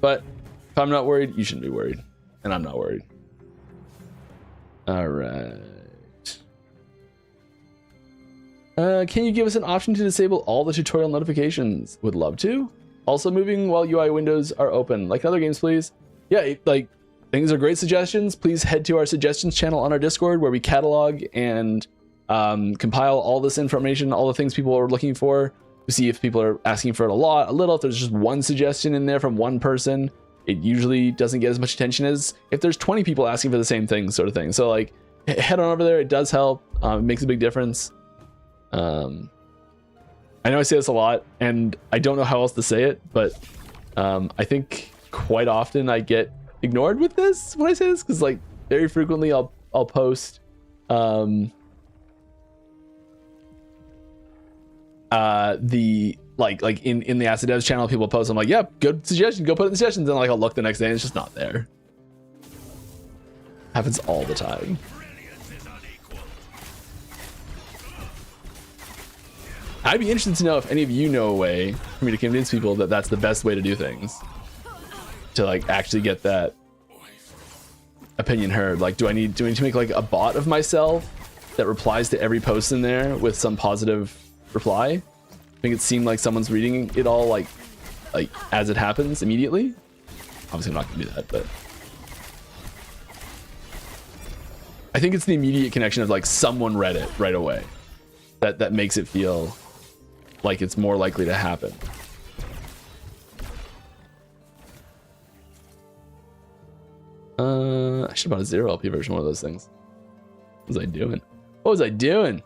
But if I'm not worried, you shouldn't be worried, and I'm not worried. All right. Can you give us an option to disable all the tutorial notifications? Would love to. Also, moving while UI windows are open, like in other games, please. Yeah, like, things are great suggestions. Please head to our suggestions channel on our Discord, where we catalog and compile all this information, all the things people are looking for, to see if people are asking for it a lot, a little. If there's just one suggestion in there from one person, it usually doesn't get as much attention as if there's 20 people asking for the same thing, sort of thing. So like, head on over there. It does help. It makes a big difference. I know I say this a lot, and I don't know how else to say it, but I think quite often I get ignored with this when I say this, because like very frequently I'll post the like in the Acid Devs channel, people post, I'm like, yeah, good suggestion, go put it in the suggestions, and like I'll look the next day and it's just not there. Happens all the time. I'd be interested to know if any of you know a way for me to convince people that that's the best way to do things, to like actually get that opinion heard. Like, do I need to make like a bot of myself that replies to every post in there with some positive reply? Make it seem like someone's reading it all like as it happens immediately. Obviously I'm not gonna do that, but I think it's the immediate connection of like someone read it right away that makes it feel like it's more likely to happen. I should have bought a 0 LP version of one of those things. What was I doing? What was I doing?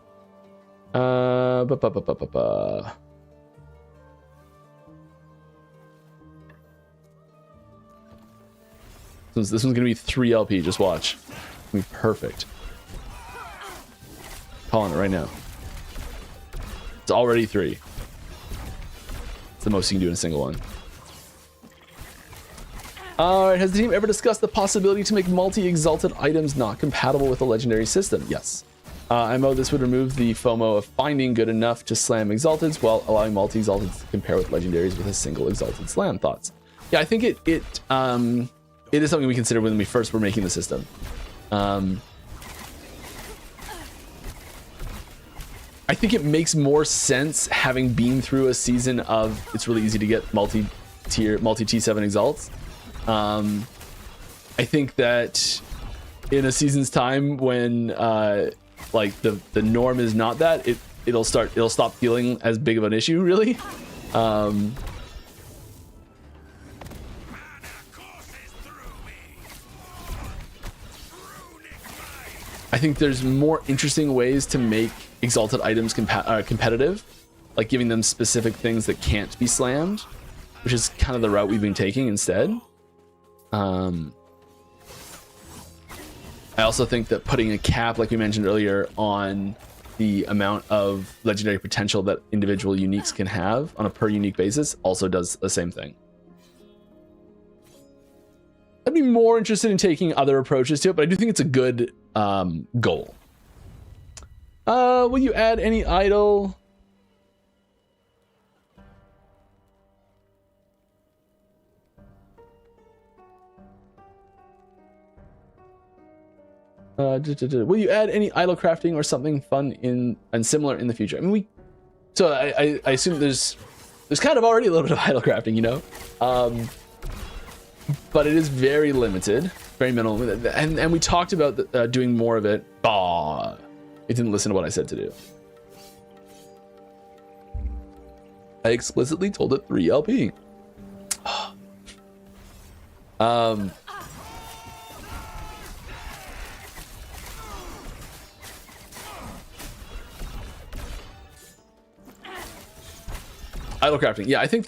This one's gonna be 3 LP. Just watch. It's gonna be perfect. Calling it right now. It's already 3. It's the most you can do in a single one. Alright, has the team ever discussed the possibility to make multi-exalted items not compatible with the legendary system? Yes. MO, this would remove the FOMO of finding good enough to slam exalteds while allowing multi-exalteds to compare with legendaries with a single exalted slam. Thoughts? Yeah, I think it is something we considered when we first were making the system. I think it makes more sense having been through a season of it's really easy to get multi-T7 exalts. I think that in a season's time when like the norm is not that, it'll stop feeling as big of an issue, really. I think there's more interesting ways to make exalted items competitive, like giving them specific things that can't be slammed, which is kind of the route we've been taking instead. I also think that putting a cap, like we mentioned earlier, on the amount of legendary potential that individual uniques can have on a per unique basis also does the same thing. I'd be more interested in taking other approaches to it, but I do think it's a good goal. Will you add any idle? Will you add any idle crafting or something fun and similar in the future? I mean, I assume there's kind of already a little bit of idle crafting, you know, but it is very limited, very minimal, and we talked about doing more of it. It didn't listen to what I said to do. I explicitly told it 3 LP. Idle crafting. Yeah, I think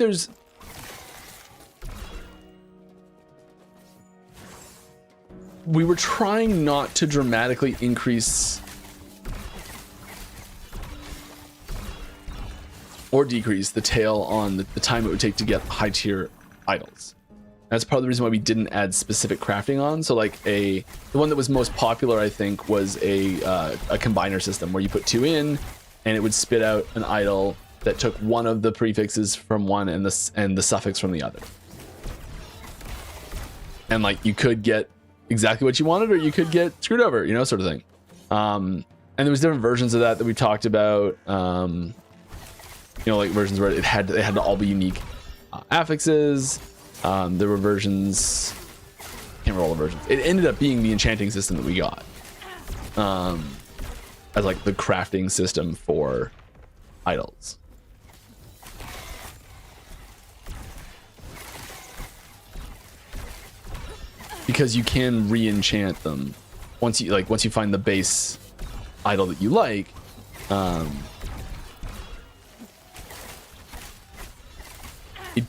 we were trying not to dramatically increase or decrease the tail on the time it would take to get high tier idols. That's part of the reason why we didn't add specific crafting on. So like the one that was most popular, I think, was a combiner system where you put 2 in and it would spit out an idol that took one of the prefixes from one and the suffix from the other. And like you could get exactly what you wanted, or you could get screwed over, you know, sort of thing. And there was different versions of that we talked about. You know, like versions where they had to all be unique affixes. There were versions, can't remember all the versions. It ended up being the enchanting system that we got as like the crafting system for idols. Because you can re-enchant them once you find the base idol that you like.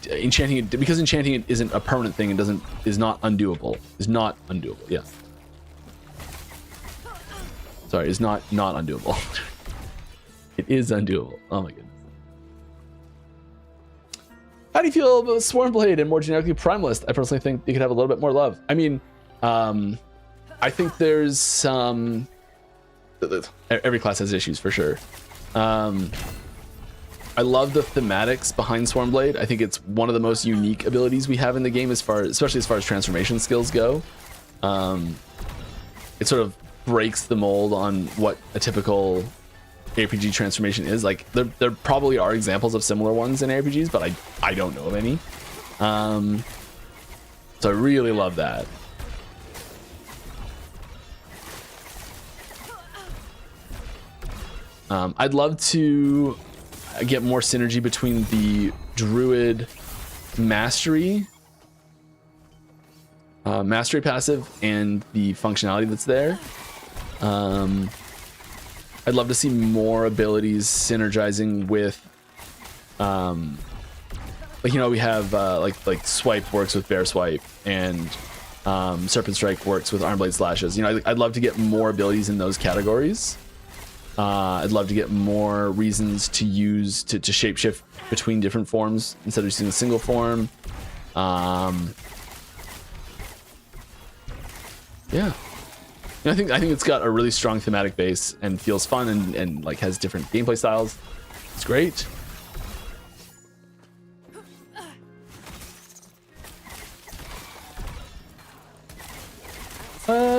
Enchanting it, because enchanting it isn't a permanent thing, is not undoable. Yeah. Sorry, is not undoable. It is undoable. Oh my goodness. How do you feel about Swarmblade and more generically Primalist? I personally think they could have a little bit more love. I mean, I think there's some. Every class has issues for sure. I love the thematics behind Swarmblade. I think it's one of the most unique abilities we have in the game, especially as far as transformation skills go. It sort of breaks the mold on what a typical RPG transformation is. Like there probably are examples of similar ones in RPGs, but I don't know of any. So I really love that. I'd love to get more synergy between the Druid mastery passive and the functionality that's there. I'd love to see more abilities synergizing with, like, you know, we have like swipe works with bear swipe, and serpent strike works with arm blade slashes. You know, I'd love to get more abilities in those categories. I'd love to get more reasons to use to shapeshift between different forms instead of using a single form. Yeah. I think it's got a really strong thematic base and feels fun and like has different gameplay styles. It's great.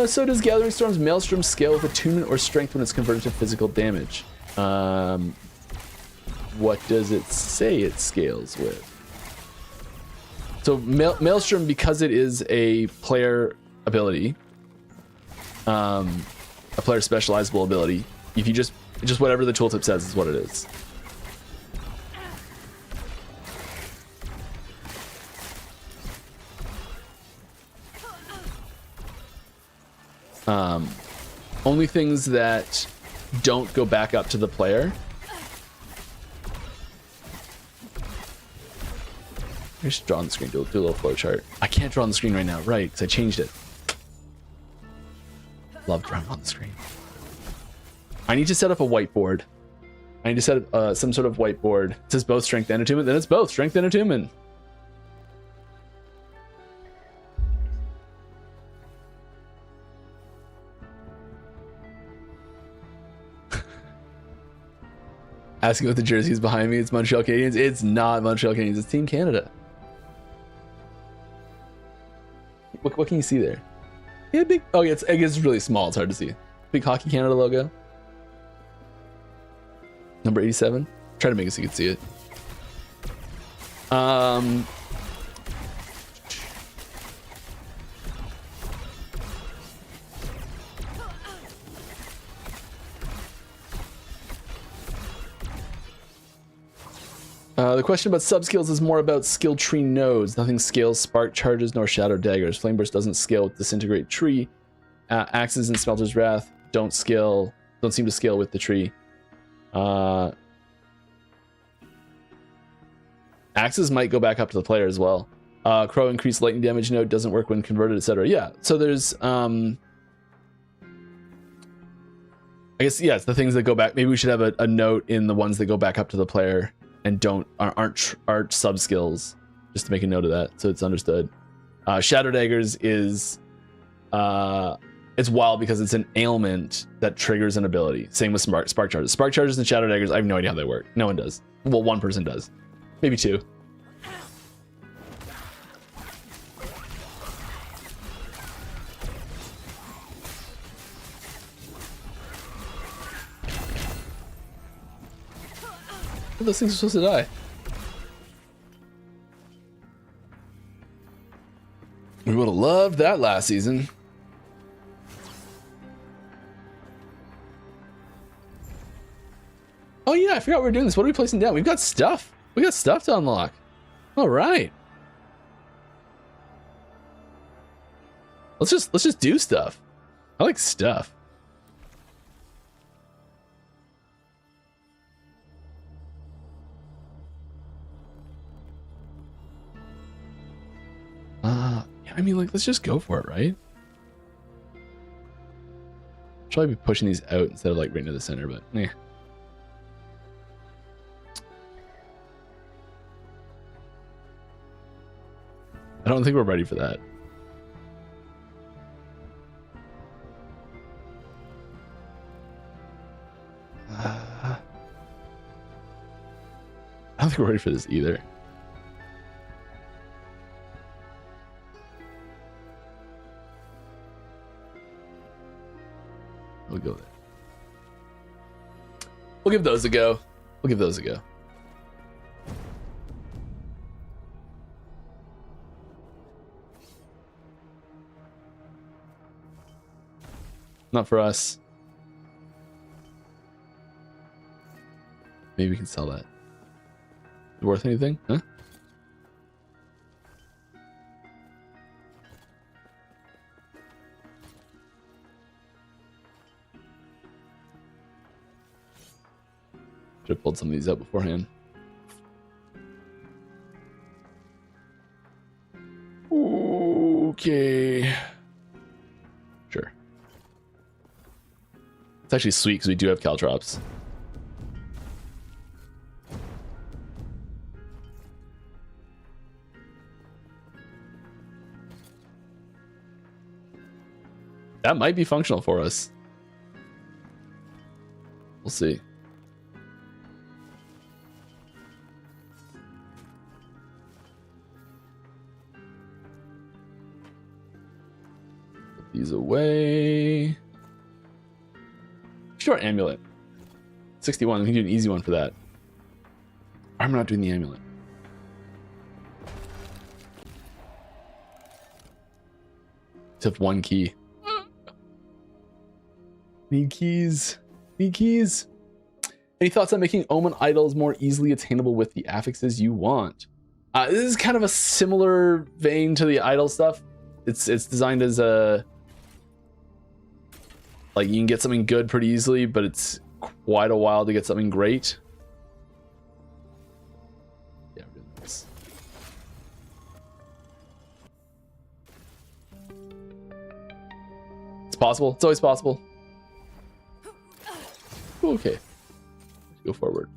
So does Gathering Storm's Maelstrom scale with attunement or strength when it's converted to physical damage? What does it say it scales with? So Maelstrom, because it is a player ability, a player specializable ability, if you just whatever the tooltip says is what it is. Only things that don't go back up to the player. I should draw on the screen, do a little flow chart. I can't draw on the screen right now, right? Because I changed it. Love drawing on the screen. I need to set up a whiteboard. I need to set up some sort of whiteboard. It says both strength and attunement. Then it's both strength and attunement. Asking what the jersey is behind me. It's Montreal Canadiens. It's not Montreal Canadiens. It's Team Canada. What can you see there? Yeah, big. Oh, yeah, I guess it's really small. It's hard to see. Big Hockey Canada logo. Number 87. Try to make it so you can see it. The question about sub-skills is more about skill tree nodes. Nothing scales spark charges nor shadow daggers. Flame burst doesn't scale with disintegrate tree. Axes and smelter's wrath don't seem to scale with the tree. Axes might go back up to the player as well. Crow increased lightning damage node doesn't work when converted, etc. Yeah, so there's I guess, yeah, it's the things that go back. Maybe we should have a note in the ones that go back up to the player and aren't sub skills, just to make a note of that so it's understood. Shadow daggers is it's wild because it's an ailment that triggers an ability. Same with spark charges. Spark charges and shadow daggers, I have no idea how they work. No one does. Well, one person does, maybe two. Those things are supposed to die. We would have loved that last season. Oh yeah, I forgot we were doing this. What are we placing down? We've got stuff. We got stuff to unlock. All right. Let's just do stuff. I like stuff. Yeah, I mean, like, let's just go for it, right? Should probably be pushing these out instead of like right into the center, but yeah. I don't think we're ready for that. I don't think we're ready for this either. We'll go there. We'll give those a go. We'll give those a go. Not for us. Maybe we can sell that. Worth anything? Huh? Should have pulled some of these out beforehand. Okay. Sure. It's actually sweet because we do have caltrops. That might be functional for us. We'll see. Put these away. Short amulet. 61. We can do an easy one for that. I'm not doing the amulet. Except one key. Need keys. Need keys. Any thoughts on making Omen idols more easily attainable with the affixes you want? This is kind of a similar vein to the idol stuff. It's designed as a... like, you can get something good pretty easily, but it's quite a while to get something great. Yeah, we're doing this. It's possible. It's always possible. Oh, okay. Let's go forward.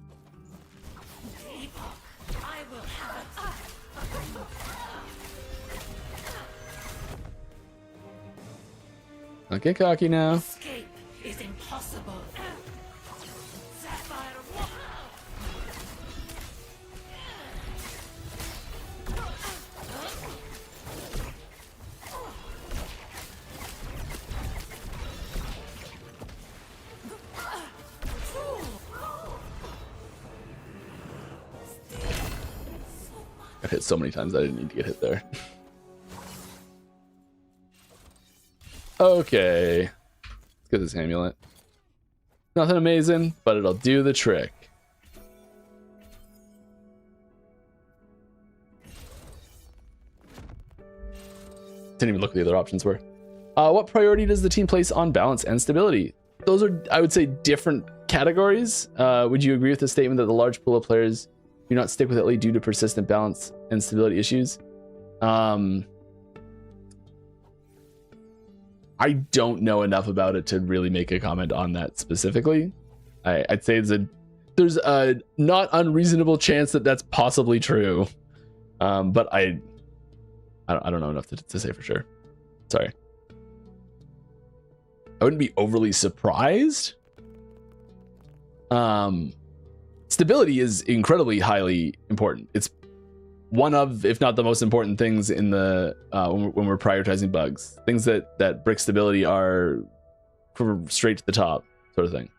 Epoch, I will have it. Don't get cocky now. Escape is impossible. Sapphire Wa- Got hit so many times I didn't need to get hit there. Okay. Let's get this amulet. Nothing amazing, but it'll do the trick. Didn't even look what the other options were. What priority does the team place on balance and stability? Those are, I would say, different categories. Would you agree with the statement that the large pool of players do not stick with it due to persistent balance and stability issues? I don't know enough about it to really make a comment on that specifically. I'd say there's a not unreasonable chance that that's possibly true, but I don't know enough to say for sure. Sorry. I wouldn't be overly surprised. Stability is incredibly highly important. It's one of, if not the most important things in the when we're prioritizing bugs. Things that brick stability are straight to the top, sort of thing.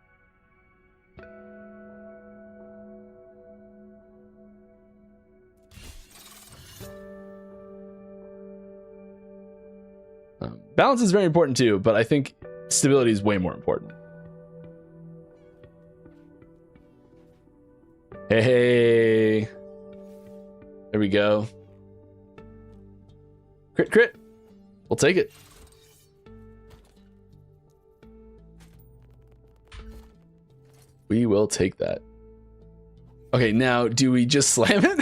Balance is very important too, but I think stability is way more important. Hey. There we go. Crit, crit. We'll take it. We will take that. Okay, now do we just slam it?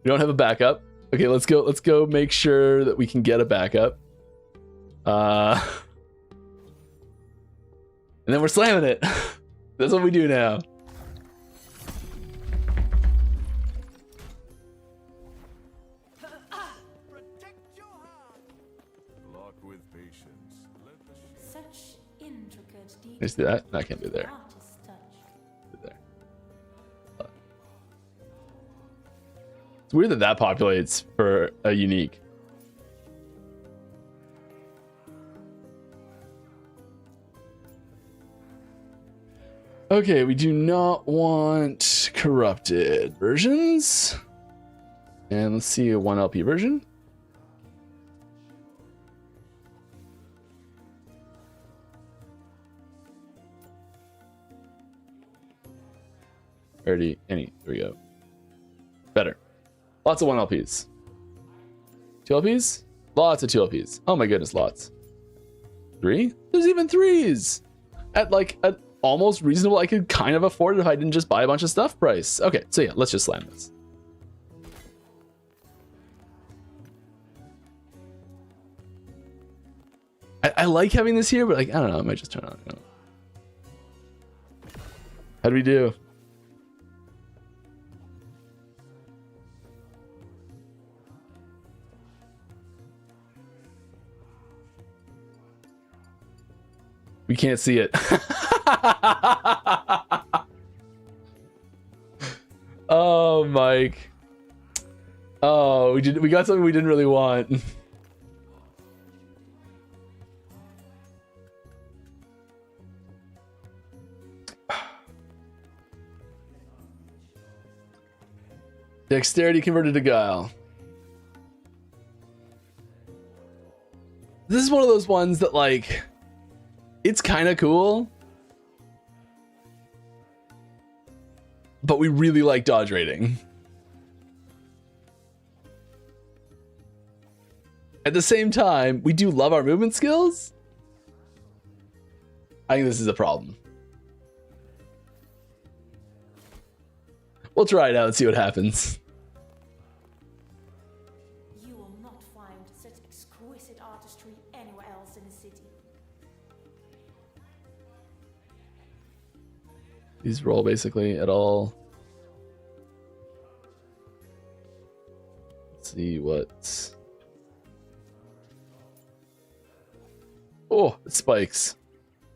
We don't have a backup. Okay, let's go make sure that we can get a backup. And then we're slamming it. That's what we do now. Protect your heart. Block with patience. Let the Such intricate detail. Just do that. No, I can't do there. Artist's touch. Do there. It's weird that that populates for a unique. Okay, we do not want corrupted versions. And let's see a 1LP version. There we go. Better. Lots of 1LPs. 2LPs? Lots of 2LPs. Oh my goodness, lots. 3? There's even 3s! At like a almost reasonable, I could kind of afford it if I didn't just buy a bunch of stuff price. Okay, so yeah, let's just slam this. I like having this here, but like, I don't know, I might just turn on. How do we do? We can't see it. Oh, Mike. Oh, we got something we didn't really want. Dexterity converted to guile. This is one of those ones that like, it's kind of cool, but we really like dodge rating. At the same time, we do love our movement skills. I think this is a problem. We'll try it out and see what happens. You will not find such exquisite artistry anywhere else in These roll basically at all. Let's see what's. Oh, it spikes.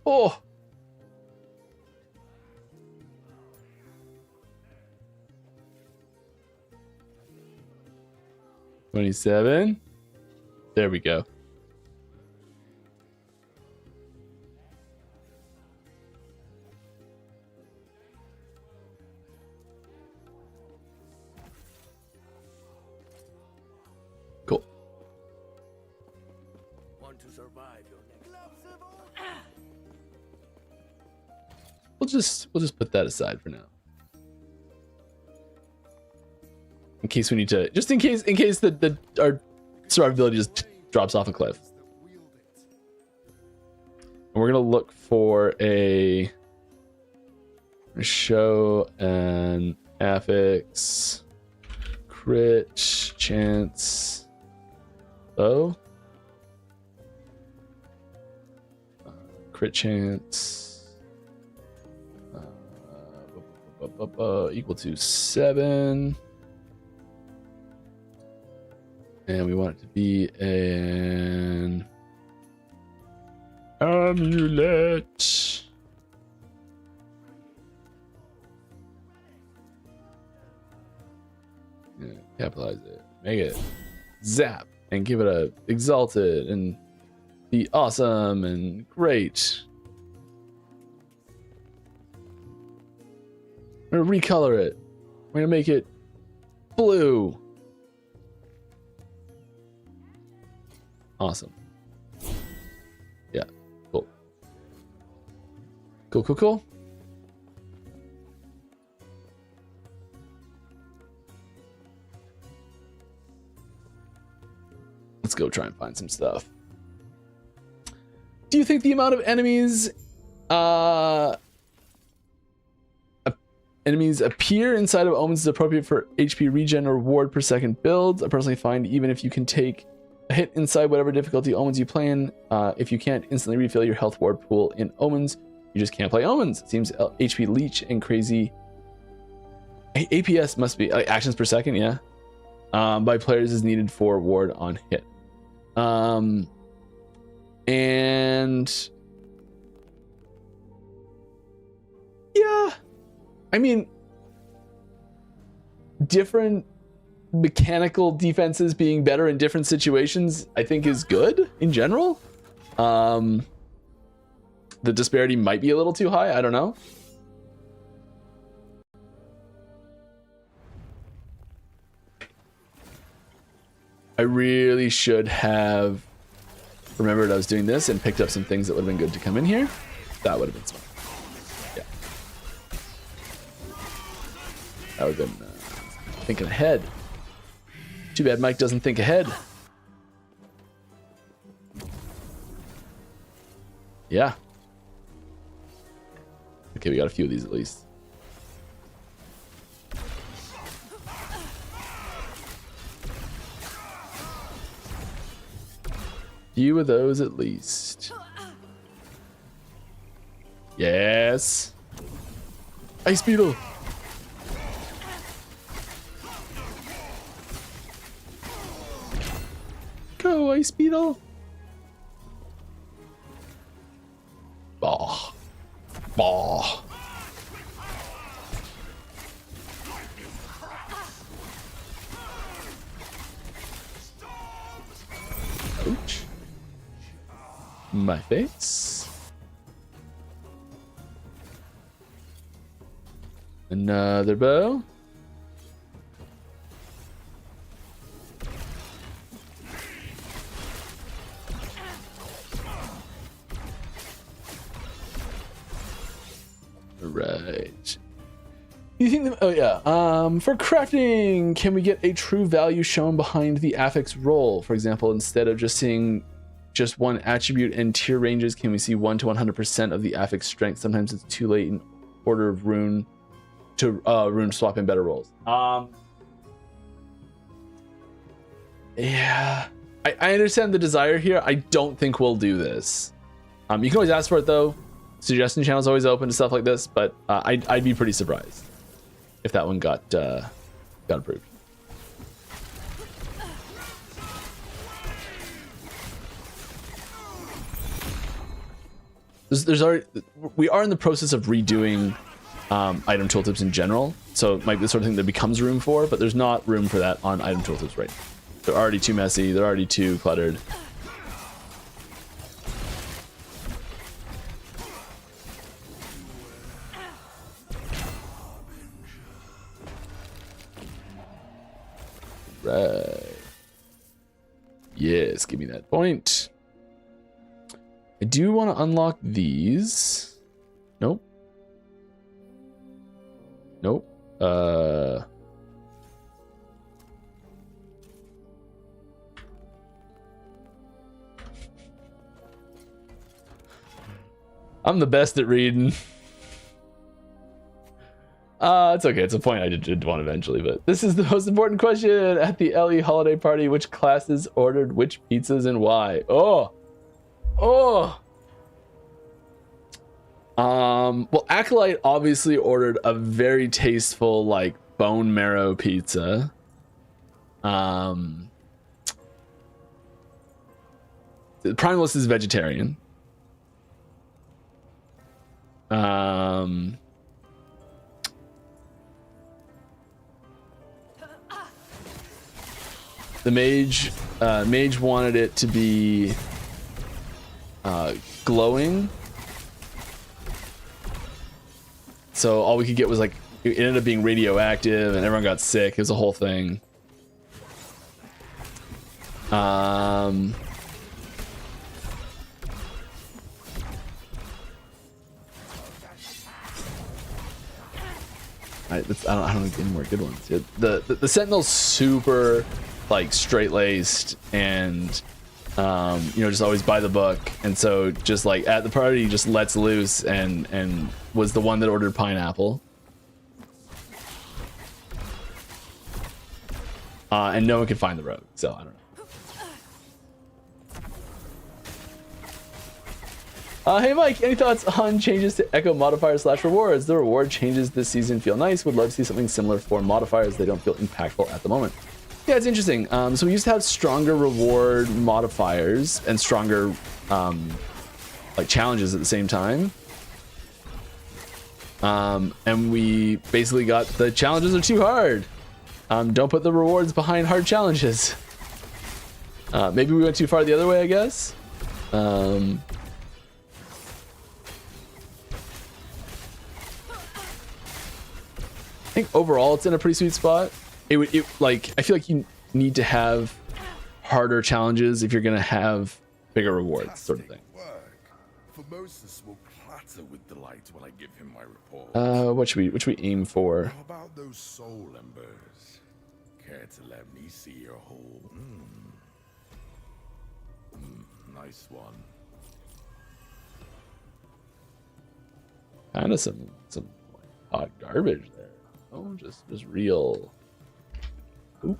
Oh. $27. There we go. Cool. Want to survive your next. We'll just put that aside for now. In case we need to, just in case our survivability just drops off a cliff. And we're gonna look for a show an affix crit chance. Oh, crit chance equal to 7. And we want it to be an amulet. Yeah, capitalize it. Make it zap and give it a exalted and be awesome and great. We're gonna recolor it. We're gonna make it blue. Awesome. Yeah, cool. Cool. Let's go try and find some stuff. Do you think the amount of enemies appear inside of omens is appropriate for HP regen or ward per second builds? I personally find even if you can take a hit inside whatever difficulty omens you play in, if you can't instantly refill your health ward pool in omens, you just can't play omens. It seems HP leech and crazy APS must be actions per second, yeah. By players is needed for ward on hit. And yeah, I mean, different mechanical defenses being better in different situations I think is good in general. The disparity might be a little too high, I don't know. I really should have remembered I was doing this and picked up some things that would have been good to come in here. That would have been smart. Yeah, that would have been thinking ahead. Too bad Mike doesn't think ahead. Yeah. Okay, we got a few of these at least. Few of those at least. Yes. Ice beetle. Go, Ice Beetle. Bah. Bah. Ouch. My face. Another bow. Right. You think that, oh yeah, for crafting, can we get a true value shown behind the affix roll? For example, instead of just seeing just one attribute and tier ranges, can we see 1 to 100% of the affix strength? Sometimes it's too late in order of rune to rune swap in better rolls. Yeah, I understand the desire here. I don't think we'll do this. You can always ask for it though. suggestion channel is always open to stuff like this, but I'd be pretty surprised if that one got approved. There's already, we are in the process of redoing item tooltips in general, so it might be the sort of thing that becomes room for, but there's not room for that on item tooltips right now. They're already too messy, they're already too cluttered. Right. Yes, give me that point. I do want to unlock these. Nope. Nope. I'm the best at reading. It's okay. It's a point I did want eventually, but this is the most important question at the LE holiday party. Which classes ordered which pizzas and why? Oh. Well, Acolyte obviously ordered a very tasteful, like, bone marrow pizza. Primalist is vegetarian. The mage wanted it to be glowing, so all we could get was like, it ended up being radioactive and everyone got sick. It was a whole thing. I don't get any more good ones. The Sentinel's super, like, straight-laced and just always by the book, and so just like at the party just lets loose and was the one that ordered pineapple. And no one could find the road, so I don't know. Hey Mike, any thoughts on changes to echo modifiers / rewards? The reward changes this season feel nice. Would love to see something similar for modifiers. They don't feel impactful at the moment. Yeah, it's interesting. So we used to have stronger reward modifiers and stronger like challenges at the same time. And we basically got the challenges are too hard. Don't put the rewards behind hard challenges. Maybe we went too far the other way, I guess. I think overall it's in a pretty sweet spot. I feel like you need to have harder challenges if you're gonna have bigger rewards, sort of thing. Formosus will clatter with delight when I give him my report. What should we aim for? How about those soul embers? Care to let me see your whole? Nice one. Kind of some hot garbage there. Oh, just real. Ooh.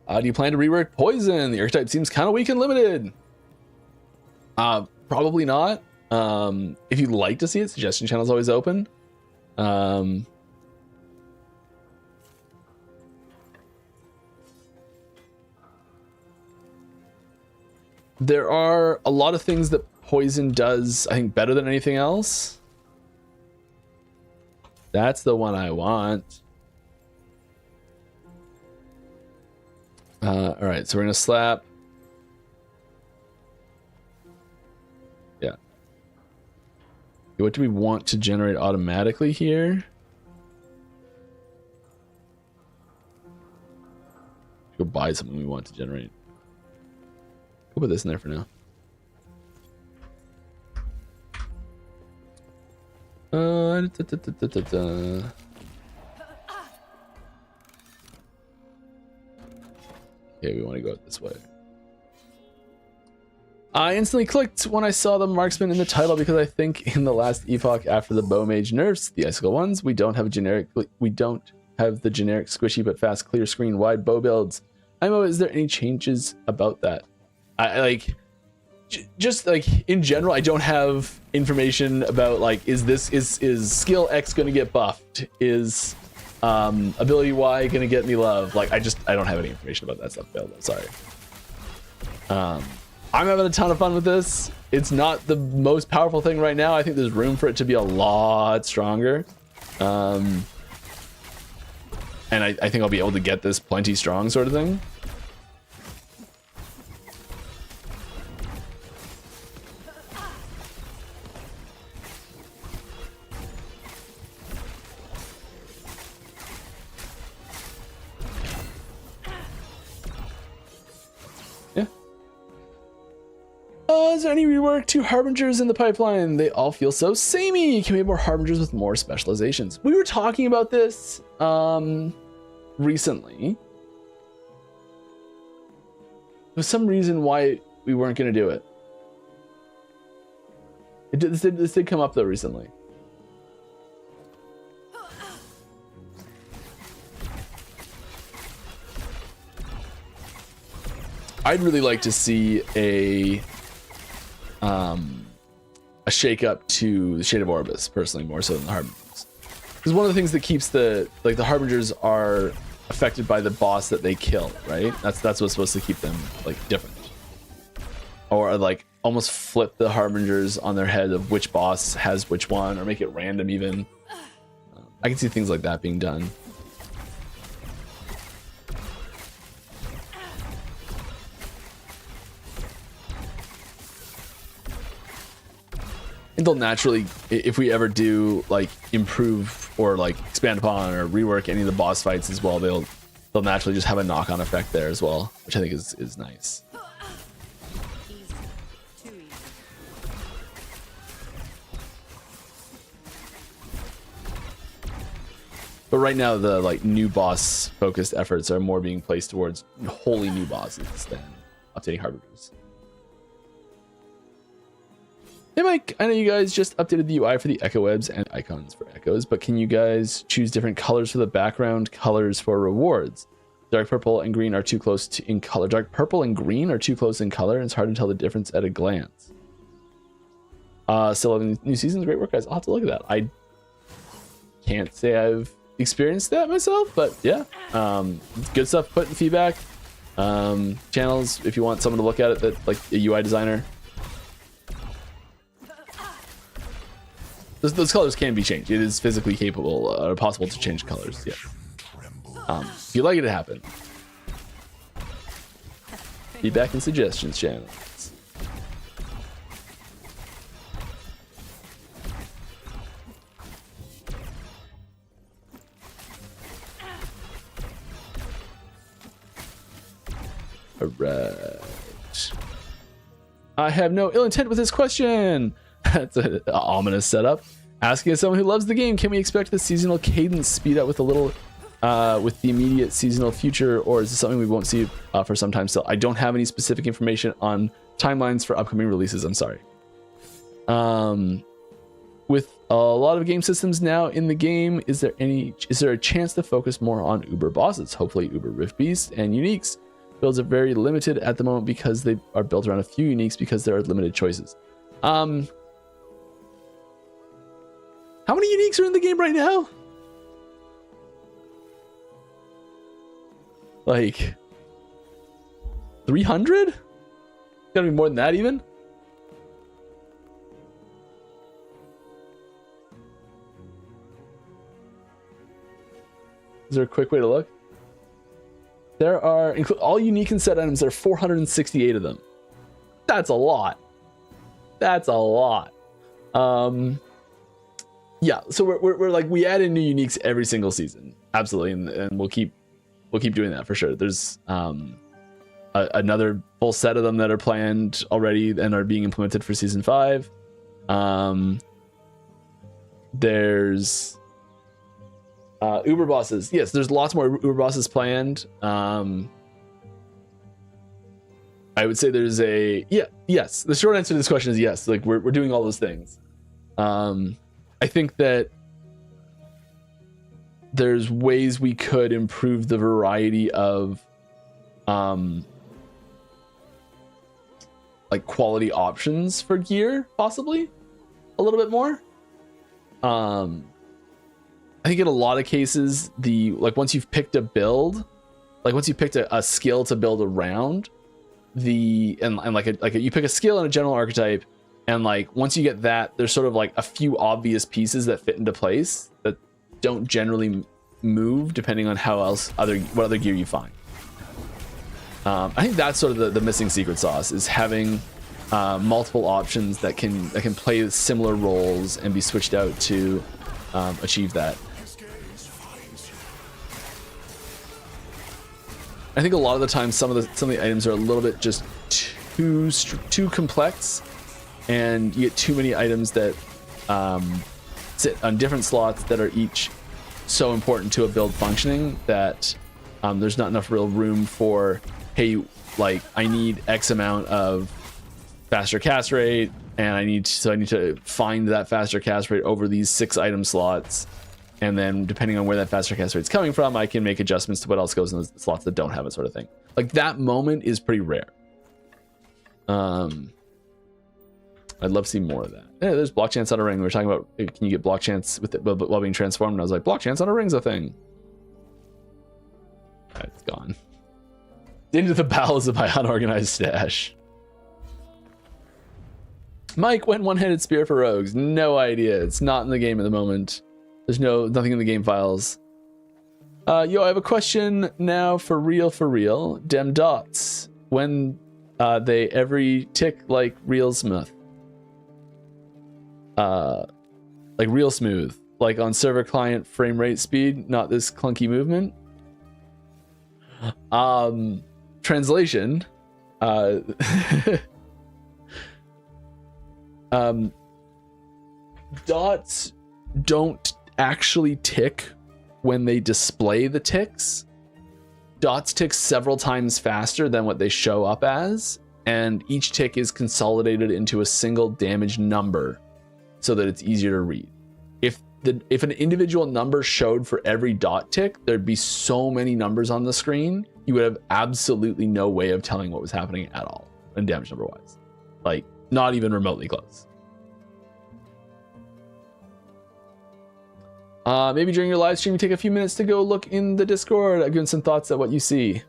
Do you plan to rework poison? The archetype seems kind of weak and limited. Probably not. If you'd like to see it, suggestion channel is always open. There are a lot of things that poison does, I think, better than anything else. That's the one I want. All right, so we're gonna slap. Yeah. What do we want to generate automatically here? Go buy something we want to generate. We'll put this in there for now. Okay, we want to go this way. I instantly clicked when I saw the Marksman in the title because I think in the last Epoch after the Bow Mage nerfs, the Icicle ones, we don't have the generic squishy but fast clear screen wide bow builds. Imo, is there any changes about that? I like just like in general, I don't have information about like is skill X going to get buffed? Is ability Y going to get me love? Like I don't have any information about that stuff available. Sorry. I'm having a ton of fun with this. It's not the most powerful thing right now. I think there's room for it to be a lot stronger. And I think I'll be able to get this plenty strong sort of thing. Yeah. Is there any rework to Harbingers in the pipeline? They all feel so samey. Can we have more Harbingers with more specializations? We were talking about this recently. There's some reason why we weren't going to do it. This did come up though recently. I'd really like to see a shake up to the Shade of Orbis, personally, more so than the Harbingers. Because one of the things that keeps the Harbingers are affected by the boss that they kill, right? That's what's supposed to keep them like different. Or like almost flip the Harbingers on their head of which boss has which one, or make it random even. I can see things like that being done. And they'll naturally, if we ever do like improve or like expand upon or rework any of the boss fights as well, they'll naturally just have a knock-on effect there as well, which I think is nice. Easy. Too easy. But right now, the like new boss focused efforts are more being placed towards wholly new bosses than updating Harbingers. Hey Mike, I know you guys just updated the UI for the echo webs and icons for echoes, but can you guys choose different colors for the background colors for rewards? Dark purple and green are too close in color. Dark purple and green are too close in color, and it's hard to tell the difference at a glance. Still loving new seasons. Great work, guys. I'll have to look at that. I can't say I've experienced that myself, but yeah, good stuff. Put in feedback. Channels if you want someone to look at it, that like a UI designer. Those colors can be changed. It is physically capable or possible to change colors. Yeah. If you like it to happen. Feedback and suggestions channels. All right. I have no ill intent with this question. That's an ominous setup. Asking as someone who loves the game, can we expect the seasonal cadence speed up with a little, with the immediate seasonal future, or is this something we won't see for some time still? I don't have any specific information on timelines for upcoming releases. I'm sorry. With a lot of game systems now in the game, is there a chance to focus more on Uber bosses? Hopefully, Uber Rift Beasts and Uniques. Builds are very limited at the moment because they are built around a few Uniques because there are limited choices. How many Uniques are in the game right now? Like 300? Gotta be more than that even. Is there a quick way to look? There are, all unique and set items, there are 468 of them. That's a lot. That's a lot. Yeah, so we're like, we add in new uniques every single season. Absolutely, and we'll keep doing that for sure. There's another full set of them that are planned already and are being implemented for season 5. There's Uber bosses. Yes, there's lots more Uber bosses planned. I would say there's yes. The short answer to this question is yes. Like we're doing all those things. I think that there's ways we could improve the variety of like quality options for gear, possibly a little bit more. I think in a lot of cases, once you've picked a build, like once you picked a skill to build around, you pick a skill and a general archetype, and like once you get that, there's sort of like a few obvious pieces that fit into place that don't generally move depending on what other gear you find. I think that's sort of the missing secret sauce, is having multiple options that can play similar roles and be switched out to achieve that. I think a lot of the time some of the items are a little bit just too complex, and you get too many items that sit on different slots that are each so important to a build functioning that there's not enough real room for, hey, like I need X amount of faster cast rate, and I need to find that faster cast rate over these 6 item slots, and then depending on where that faster cast rate's coming from, I can make adjustments to what else goes in the slots that don't have it, sort of thing. Like that moment is pretty rare. I'd love to see more of that. Yeah, there's block chance on a ring. We were talking about, can you get block chance with it while being transformed? And I was like, block chance on a ring's a thing. It's gone. Into the bowels of my unorganized stash. Mike, when one-handed spear for rogues? No idea. It's not in the game at the moment. There's nothing in the game files. Yo, I have a question now for real. Dem dots. When they every tick like real smooth. Like real smooth. Like on server client frame rate speed, not this clunky movement. Translation. Dots don't actually tick when they display the ticks. Dots tick several times faster than what they show up as, and each tick is consolidated into a single damage number so that it's easier to read. If an individual number showed for every dot tick, there'd be so many numbers on the screen, you would have absolutely no way of telling what was happening at all, and damage number wise. Like, not even remotely close. Maybe during your live stream, you take a few minutes to go look in the Discord. I've given some thoughts at what you see.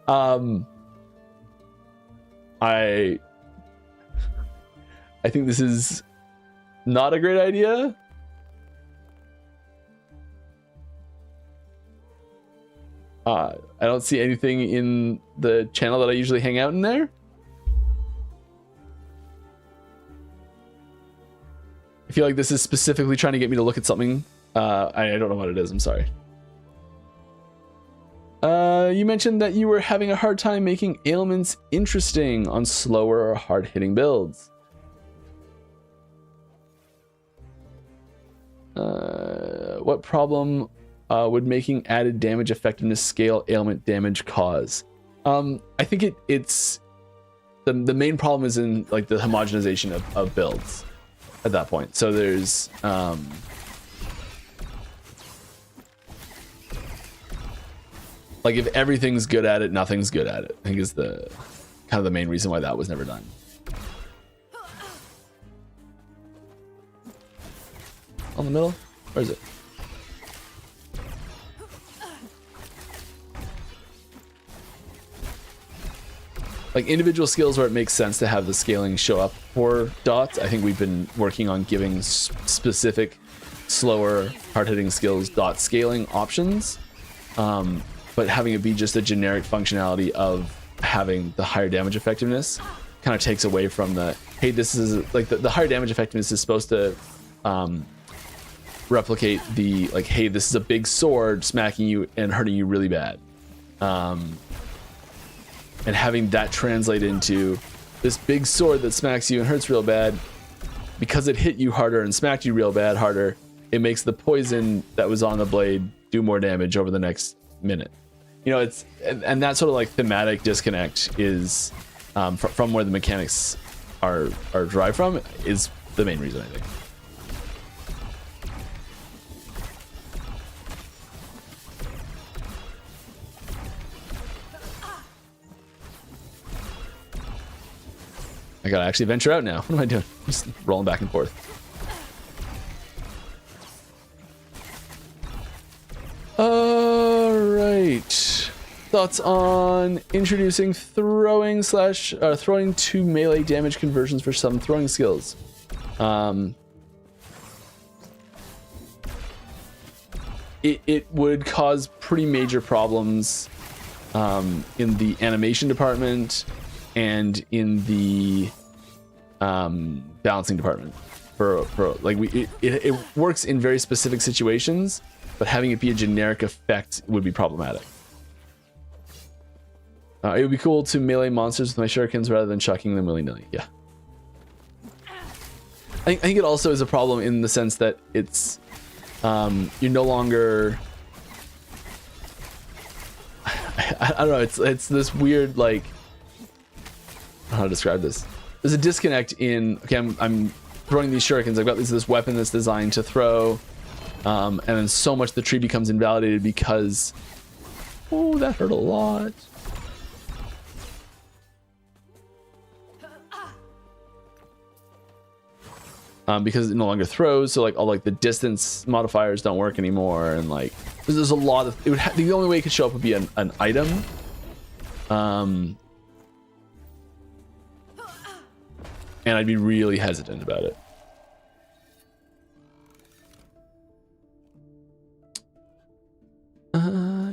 I think this is not a great idea. I don't see anything in the channel that I usually hang out in there. I feel like this is specifically trying to get me to look at something. I don't know what it is. I'm sorry. You mentioned that you were having a hard time making ailments interesting on slower or hard-hitting builds. What problem would making added damage effectiveness scale ailment damage cause? I think it's the main problem is in like the homogenization of builds at that point. So there's like if everything's good at it, nothing's good at it, I think is the kind of the main reason why that was never done. On the middle? Where is it? Like individual skills where it makes sense to have the scaling show up for dots. I think we've been working on giving specific, slower, hard-hitting skills dot scaling options. But having it be just a generic functionality of having the higher damage effectiveness kind of takes away from the, hey, this is like the higher damage effectiveness is supposed to replicate the like, hey, this is a big sword smacking you and hurting you really bad. And having that translate into this big sword that smacks you and hurts real bad, because it hit you harder and smacked you real bad harder, it makes the poison that was on the blade do more damage over the next minute. You know, it's and that sort of like thematic disconnect is from where the mechanics are derived from is the main reason, I think. I gotta actually venture out now. What am I doing? Just rolling back and forth. All right. Thoughts on introducing throwing to melee damage conversions for some throwing skills. It would cause pretty major problems in the animation department and in the balancing department. It works in very specific situations, but having it be a generic effect would be problematic. It would be cool to melee monsters with my shurikens rather than chucking them willy-nilly. Yeah. I think it also is a problem in the sense that it's you're no longer I don't know, it's this weird, like, I don't know how to describe this. There's a disconnect in, okay, I'm throwing these shurikens, I've got this weapon that's designed to throw, and then so much the tree becomes invalidated because, oh, that hurt a lot. Because it no longer throws, so like all like the distance modifiers don't work anymore, and like there's a lot of the only way it could show up would be an item, and I'd be really hesitant about it.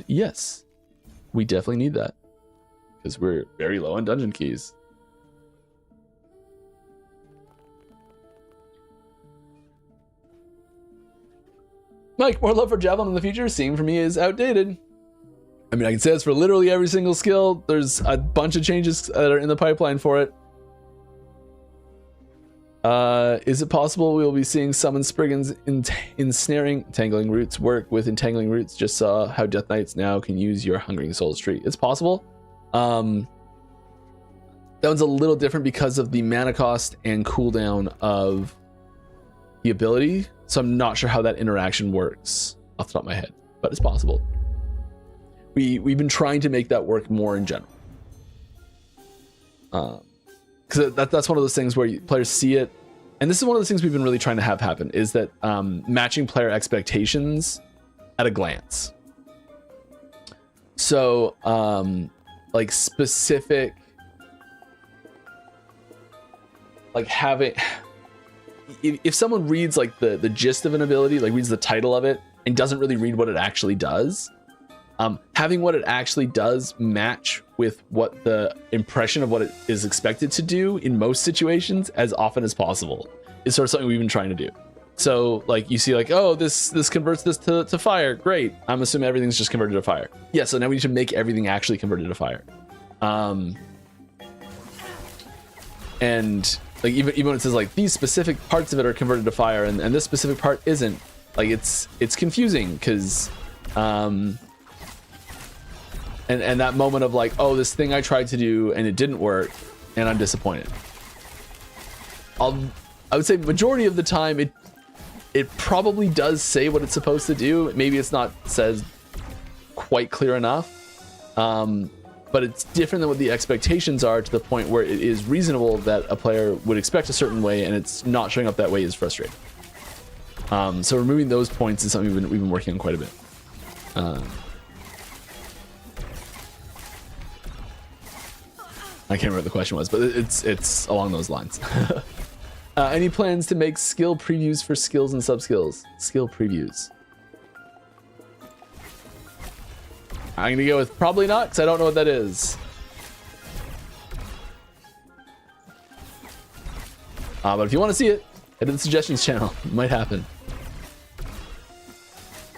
Yes, we definitely need that because we're very low on dungeon keys. Mike, more love for Javelin in the future. Seeing for me is outdated. I mean, I can say this for literally every single skill. There's a bunch of changes that are in the pipeline for it. Is it possible we'll be seeing summon Spriggans ensnaring entangling roots work with entangling roots? Just saw how Death Knights now can use your Hungering Souls tree. It's possible. That one's a little different because of the mana cost and cooldown of the ability. So I'm not sure how that interaction works off the top of my head, but it's possible. We've been trying to make that work more in general. Because that's one of those things where players see it, and this is one of the things we've been really trying to have happen, is that matching player expectations at a glance. So like specific, like having, if someone reads like the gist of an ability, like reads the title of it and doesn't really read what it actually does, having what it actually does match with what the impression of what it is expected to do in most situations as often as possible is sort of something we've been trying to do. So like you see like, oh, this converts this to fire. Great. I'm assuming everything's just converted to fire. Yeah, so now we need to make everything actually converted to fire. And like even when it says like these specific parts of it are converted to fire and this specific part isn't, like it's confusing because and that moment of like, oh, this thing I tried to do and it didn't work and I'm disappointed. I would say majority of the time it probably does say what it's supposed to do. Maybe it's not says quite clear enough, but it's different than what the expectations are to the point where it is reasonable that a player would expect a certain way and it's not showing up that way is frustrating. So removing those points is something we've been working on quite a bit. I can't remember what the question was, but it's along those lines. Any plans to make skill previews for skills and sub-skills? Skill previews. I'm gonna go with probably not, because I don't know what that is. But if you want to see it, head to the suggestions channel. It might happen.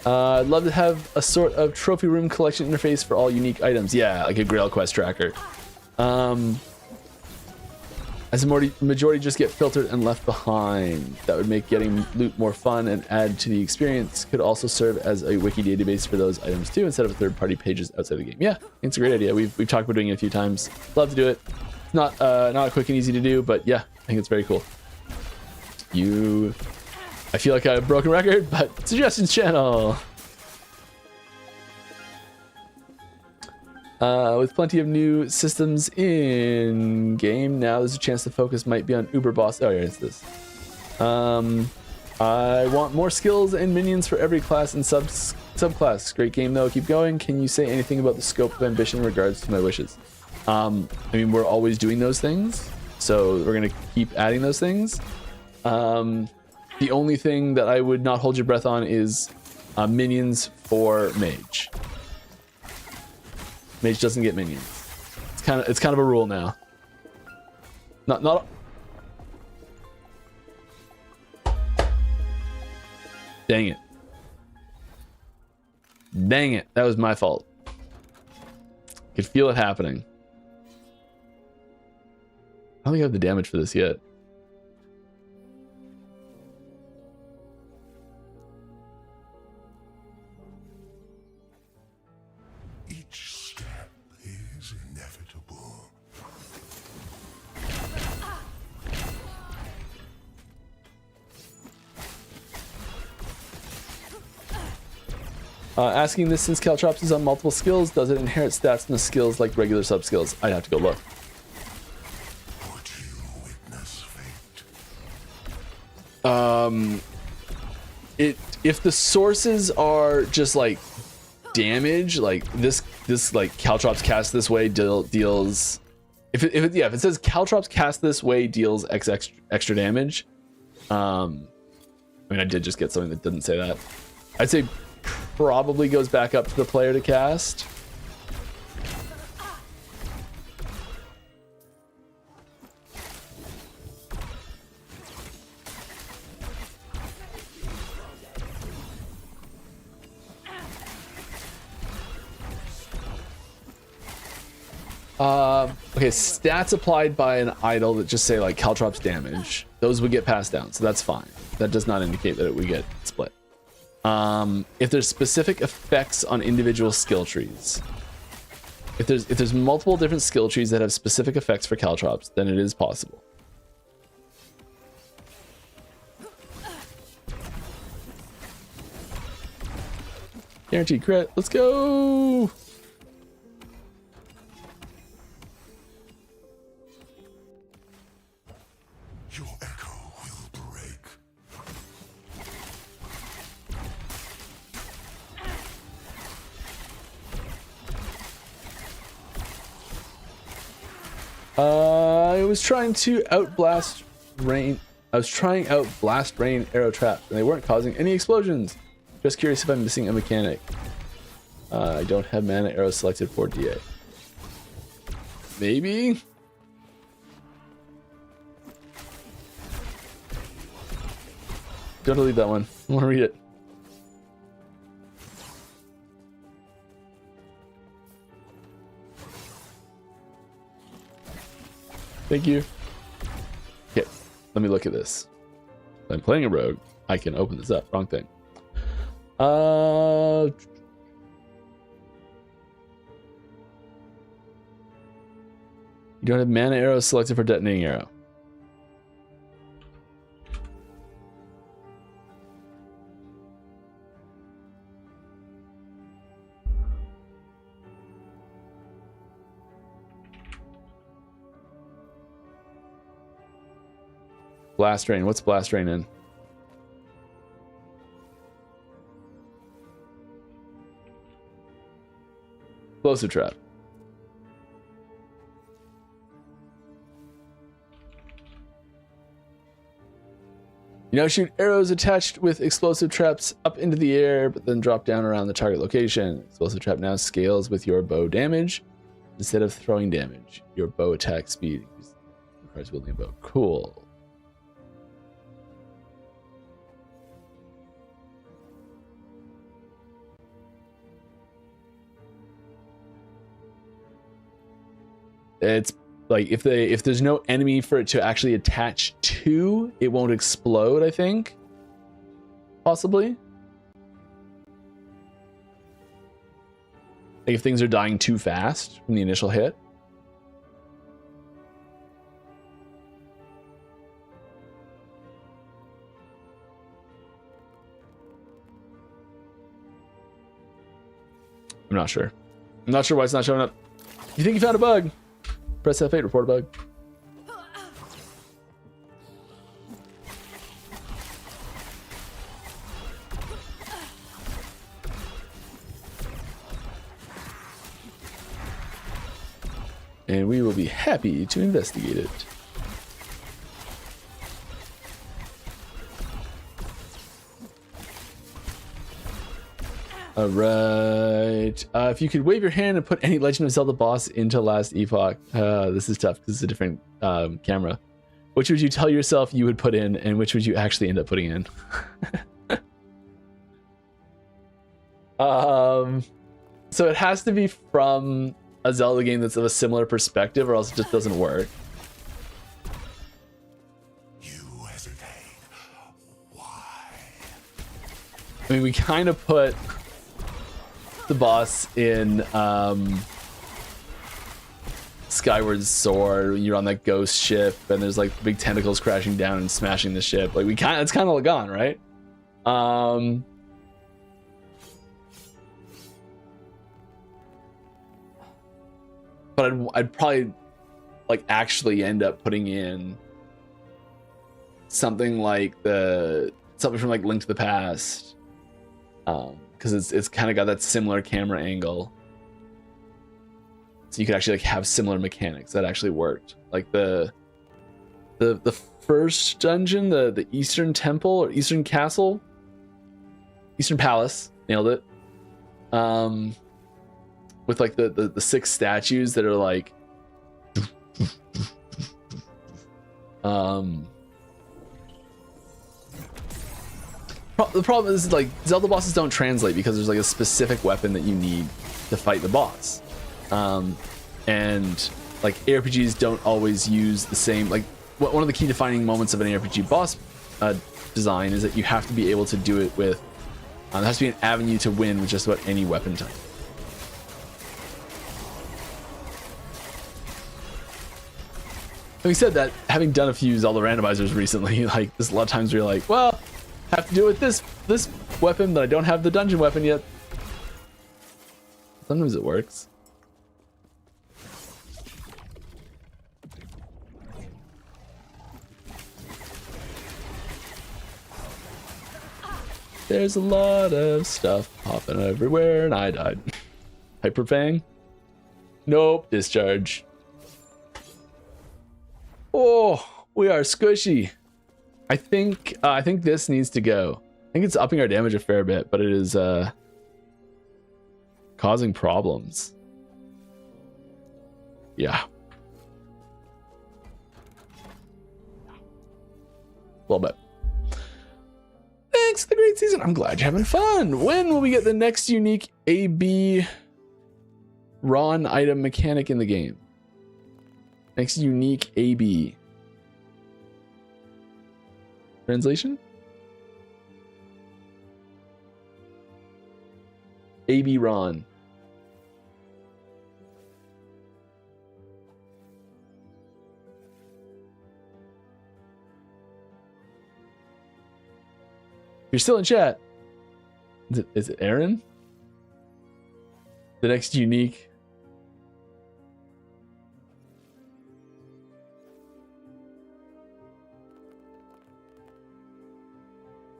I'd love to have a sort of trophy room collection interface for all unique items. Yeah, like a Grail Quest tracker. As a majority just get filtered and left behind. That would make getting loot more fun and add to the experience. Could also serve as a wiki database for those items too, instead of third-party pages outside the game. Yeah, it's a great idea. We've talked about doing it a few times. Love to do it. It's not quick and easy to do, but yeah, I think it's very cool. I feel like a broken record, but suggestions channel. With plenty of new systems in game now, there's a chance the focus might be on Uber Boss. Oh yeah, it's this. I want more skills and minions for every class and subclass. Great game though. Keep going. Can you say anything about the scope of ambition in regards to my wishes? I mean, we're always doing those things, so we're gonna keep adding those things. The only thing that I would not hold your breath on is minions for mage. Mage doesn't get minions. It's kind of a rule now. Not. Dang it. Dang it. That was my fault. Could feel it happening. I don't think I have the damage for this yet. Each step is inevitable. Asking this, since Caltrops is on multiple skills, does it inherit stats from the skills like regular sub skills? I'd have to go look. Would you witness fate? If the sources are just like damage, like this like Caltrops cast this way deals. If it says Caltrops cast this way deals X extra damage. I mean, I did just get something that didn't say that. I'd say probably goes back up to the player to cast. Okay, stats applied by an idol that just say like Caltrops damage. Those would get passed down, so that's fine. That does not indicate that it would get split. If there's specific effects on individual skill trees, if there's multiple different skill trees that have specific effects for Caltrops, then it is possible. Guaranteed crit. Let's go. Your echo will break. I was trying to outblast rain. I was trying out blast rain arrow trap, and they weren't causing any explosions. Just curious if I'm missing a mechanic. I don't have mana arrows selected for DA. Maybe. Don't delete that one. I want to read it. Thank you. Okay, let me look at this. If I'm playing a rogue, I can open this up. Wrong thing. You don't have mana arrows selected for detonating arrow. Blast rain. What's blast rain in? Explosive trap. You now shoot arrows attached with explosive traps up into the air, but then drop down around the target location. Explosive trap now scales with your bow damage. Instead of throwing damage, your bow attack speed requires wielding a bow. Cool. It's like if there's no enemy for it to actually attach to, it won't explode, I think. Possibly. Like if things are dying too fast from the initial hit. I'm not sure. I'm not sure why it's not showing up. you think you found a bug, press F8, report a bug. And we will be happy to investigate it. All right. If you could wave your hand and put any Legend of Zelda boss into last Epoch. This is tough because it's a different camera. Which would you tell yourself you would put in, and which would you actually end up putting in? So it has to be from a Zelda game that's of a similar perspective, or else it just doesn't work. You hesitate. Why? I mean, we kind of put the boss in Skyward Sword. You're on that ghost ship, and there's like big tentacles crashing down and smashing the ship. Like it's kind of gone, right? But I'd probably like actually end up putting in something like something from like Link to the Past, because it's kind of got that similar camera angle, so you could actually like have similar mechanics that actually worked. Like the first dungeon, the Eastern Temple or Eastern Castle, Eastern Palace, nailed it. With like the 6 statues that are like the problem is like Zelda bosses don't translate because there's like a specific weapon that you need to fight the boss, and like ARPGs don't always use the same. Like one of the key defining moments of an ARPG boss design is that you have to be able to do it with there has to be an avenue to win with just about any weapon type. Having said that, having done a few Zelda randomizers recently, like there's a lot of times where you're like, well, have to do it with this weapon, but I don't have the dungeon weapon yet. Sometimes it works. There's a lot of stuff popping everywhere, and I died. Hyper Fang? Nope, discharge. Oh, we are squishy. I think this needs to go. I think it's upping our damage a fair bit, but it is causing problems. Yeah. A little bit. Thanks for the great season. I'm glad you're having fun. When will we get the next unique AB Ron item mechanic in the game? Next unique AB. Translation? AB Ron. You're still in chat. Is it Aaron? The next unique.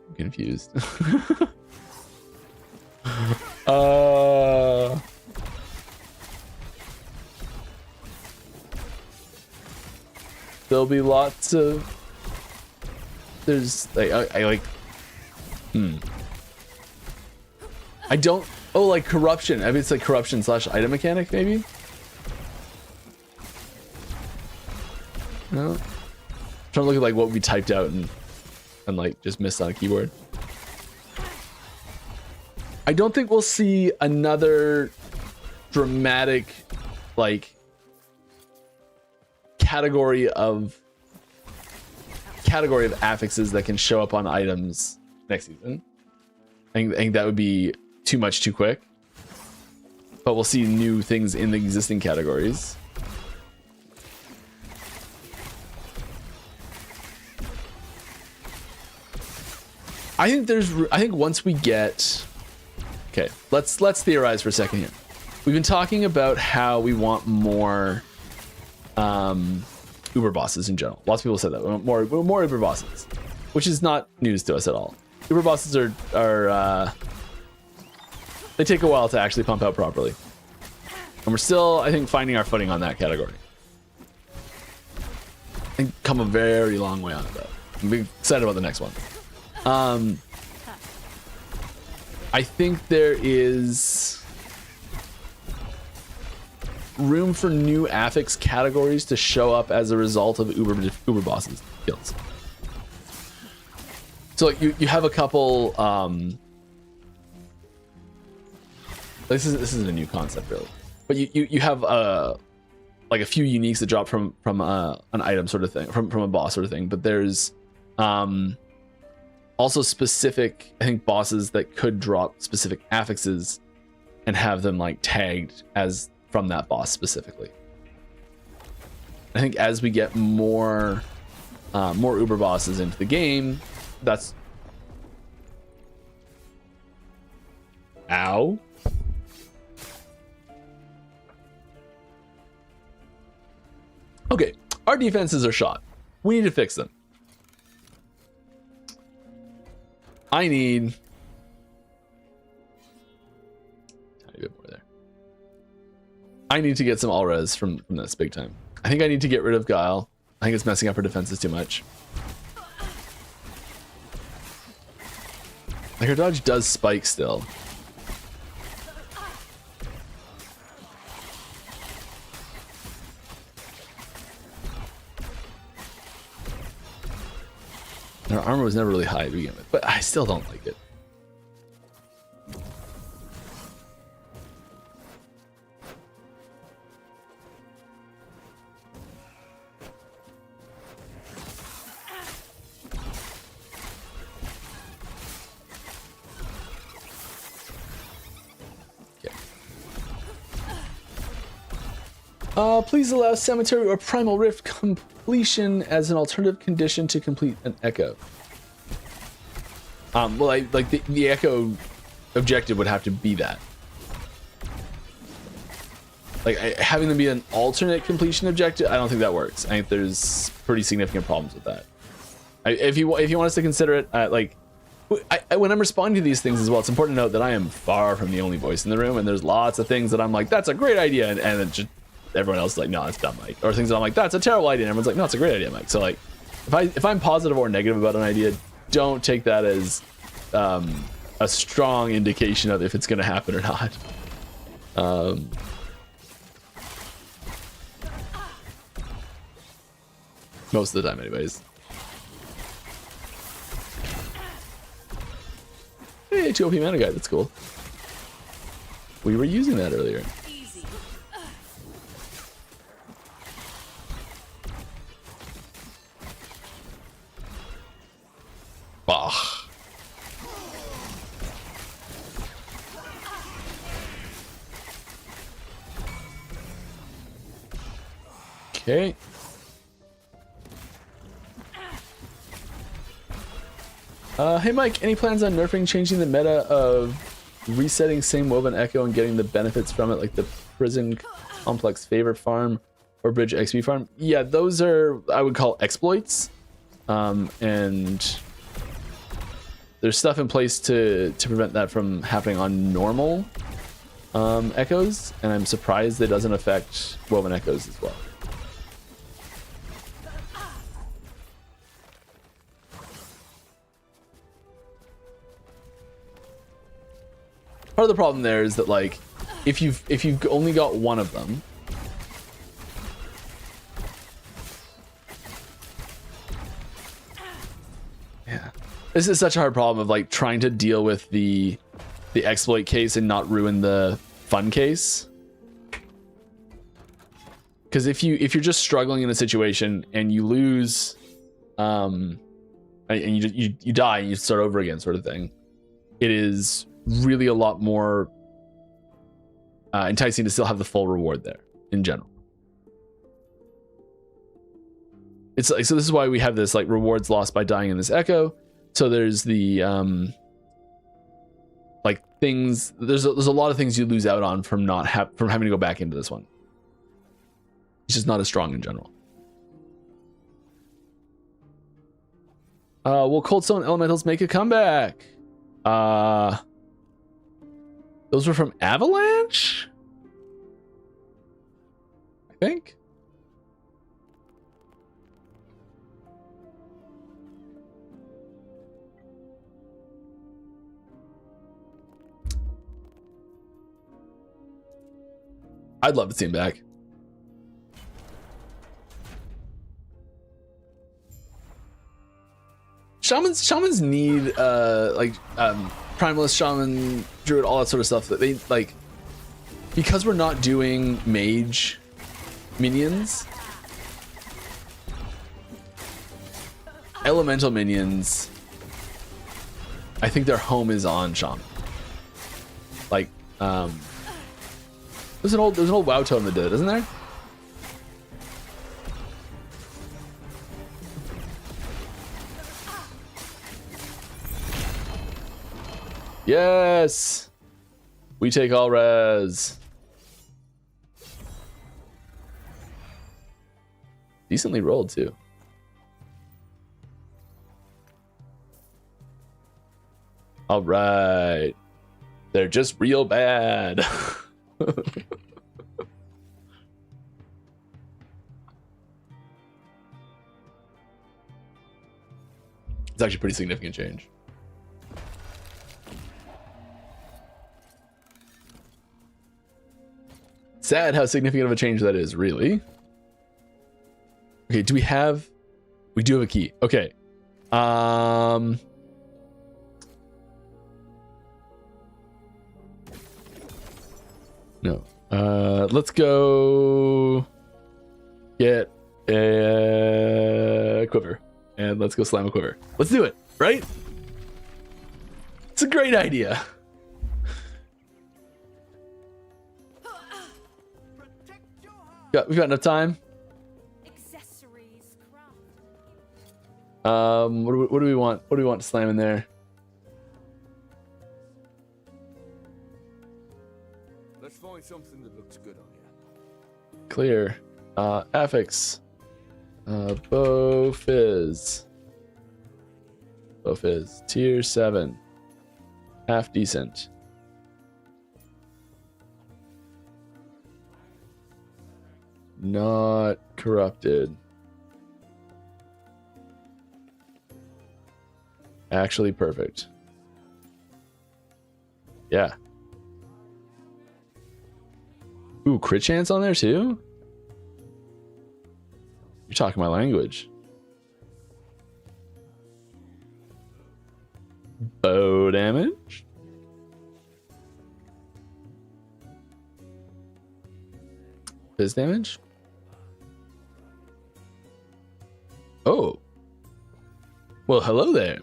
I'm confused. There'll be lots of. There's like I like. I don't. Oh, like corruption. I mean, it's like corruption / item mechanic, maybe. No. I'm trying to look at like what we typed out and like just missed on a keyboard. I don't think we'll see another dramatic like category of affixes that can show up on items next season. I think that would be too much too quick. But we'll see new things in the existing categories. I think once we get, okay, let's theorize for a second here. we've been talking about how we want more Uber bosses in general. Lots of people said that. We want more Uber bosses, which is not news to us at all. Uber bosses are they take a while to actually pump out properly. And we're still, I think, finding our footing on that category. I think come a very long way on it, though. I'm excited about the next one. I think there is room for new affix categories to show up as a result of Uber bosses kills. So like you have a couple. This isn't a new concept really, but you have like a few uniques that drop from an item sort of thing, from a boss sort of thing. But there's also specific, I think, bosses that could drop specific affixes and have them like tagged as from that boss specifically. I think as we get more Uber bosses into the game, that's ow. Okay, our defenses are shot. We need to fix them. I need tiny bit more there. I need to get some all res from this big time. I think I need to get rid of Guile. I think it's messing up her defenses too much. Like her dodge does spike still. Her armor was never really high to begin with, but I still don't like it. Please allow Cemetery or Primal Rift completion as an alternative condition to complete an Echo. Well, like the Echo objective would have to be that. Like having them be an alternate completion objective, I don't think that works. I think there's pretty significant problems with that. If you want us to consider it, like when I'm responding to these things as well, it's important to note that I am far from the only voice in the room, and there's lots of things that I'm like, that's a great idea, and it just everyone else is like, no, it's dumb, Mike. Or things that I'm like, that's a terrible idea, and everyone's like, no, it's a great idea, Mike. So like, if I'm positive or negative about an idea, don't take that as a strong indication of if it's going to happen or not. Most of the time, anyways. Hey, 2 OP mana guy, that's cool. We were using that earlier. Bah. Okay. Hey Mike, any plans on nerfing, changing the meta of resetting same woven echo and getting the benefits from it, like the prison complex favor farm or bridge XP farm? Yeah, those are, I would call, exploits. And there's stuff in place to prevent that from happening on normal echoes, and I'm surprised it doesn't affect woven echoes as well. Part of the problem there is that, like, if you've only got one of them, yeah, this is such a hard problem of like trying to deal with the exploit case and not ruin the fun case. Because if you're just struggling in a situation and you lose, and you die and you start over again, sort of thing, it is really a lot more enticing to still have the full reward there in general. It's like, so this is why we have this like rewards lost by dying in this echo. So there's the like things. There's a lot of things you lose out on from from having to go back into this one. It's just not as strong in general. Will Coldstone Elementals make a comeback? Those were from Avalanche, I think. I'd love to see him back. Shamans need primalist, shaman, druid, all that sort of stuff that they like, because we're not doing mage minions. Elemental minions, I think their home is on shaman. Like, there's an old WoW tome that did it, isn't there? Yes, we take all res. Decently rolled too. All right, they're just real bad. It's actually a pretty significant change. Sad how significant of a change that is, really. Okay, do we have... We do have a key. Okay. No. Let's go get a quiver. And let's go slam a quiver. Let's do it, right? It's a great idea. We've got enough time. Accessories craft. What do we want? What do we want to slam in there? Let's find something that looks good on you. Clear. Affix. Bow Fizz. Bow Fizz. Tier 7. Half decent. Not corrupted. Actually perfect. Yeah. Ooh, crit chance on there too? You're talking my language. Bow damage. Fizz damage. Oh. Well, hello there.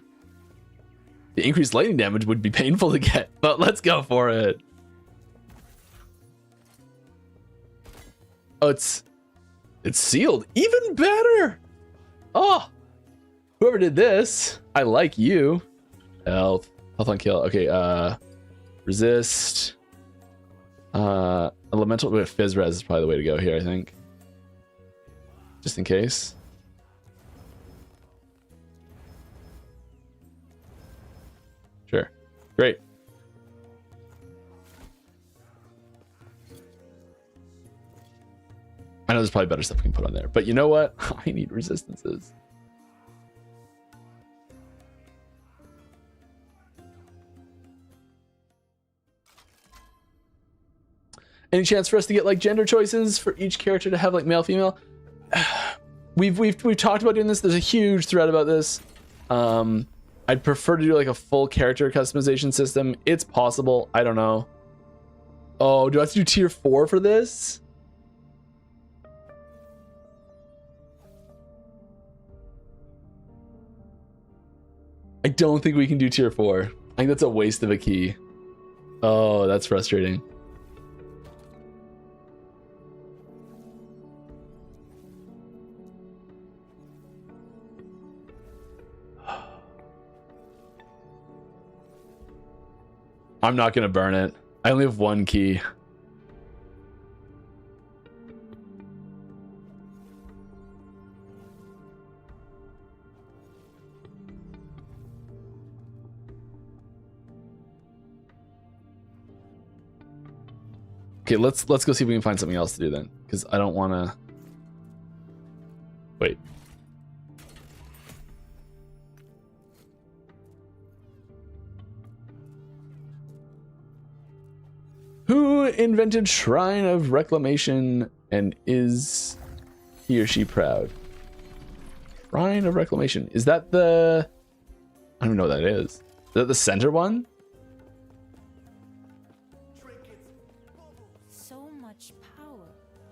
The increased lightning damage would be painful to get, but let's go for it. Oh, it's sealed. Even better. Oh, whoever did this, I like you. Health on kill. Okay, resist. Elemental with fizz res is probably the way to go here, I think. Just in case. Sure. Great. I know there's probably better stuff we can put on there, but you know what? I need resistances. Any chance for us to get like gender choices for each character to have like male, female? We've talked about doing this. There's a huge thread about this. I'd prefer to do like a full character customization system. It's possible. I don't know. Oh, do I have to do tier 4 for this? I don't think we can do tier 4. I think that's a waste of a key. Oh, that's frustrating. I'm not gonna burn it. I only have one key. Okay, let's go see if we can find something else to do then, because I don't want to. Wait. Who invented Shrine of Reclamation, and is he or she proud? Shrine of Reclamation. Is that the... I don't even know what that is. Is that the center one? So much power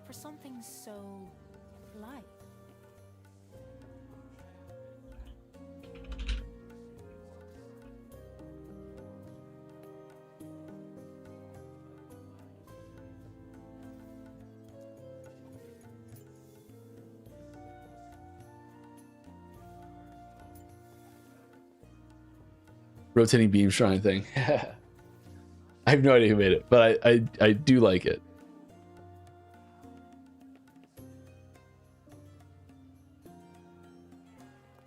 for something so light. Rotating beam shrine thing. I have no idea who made it, but I do like it.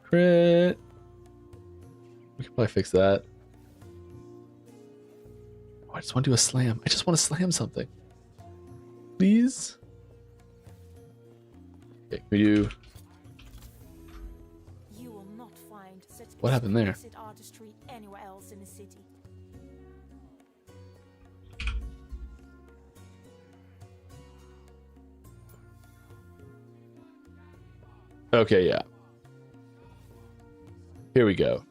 Crit. We can probably fix that. Oh, I just want to do a slam. I just want to slam something. Please. Okay, can we do... You will not find such What happened there? exquisite artistry anywhere else in the city. Okay, yeah. Here we go.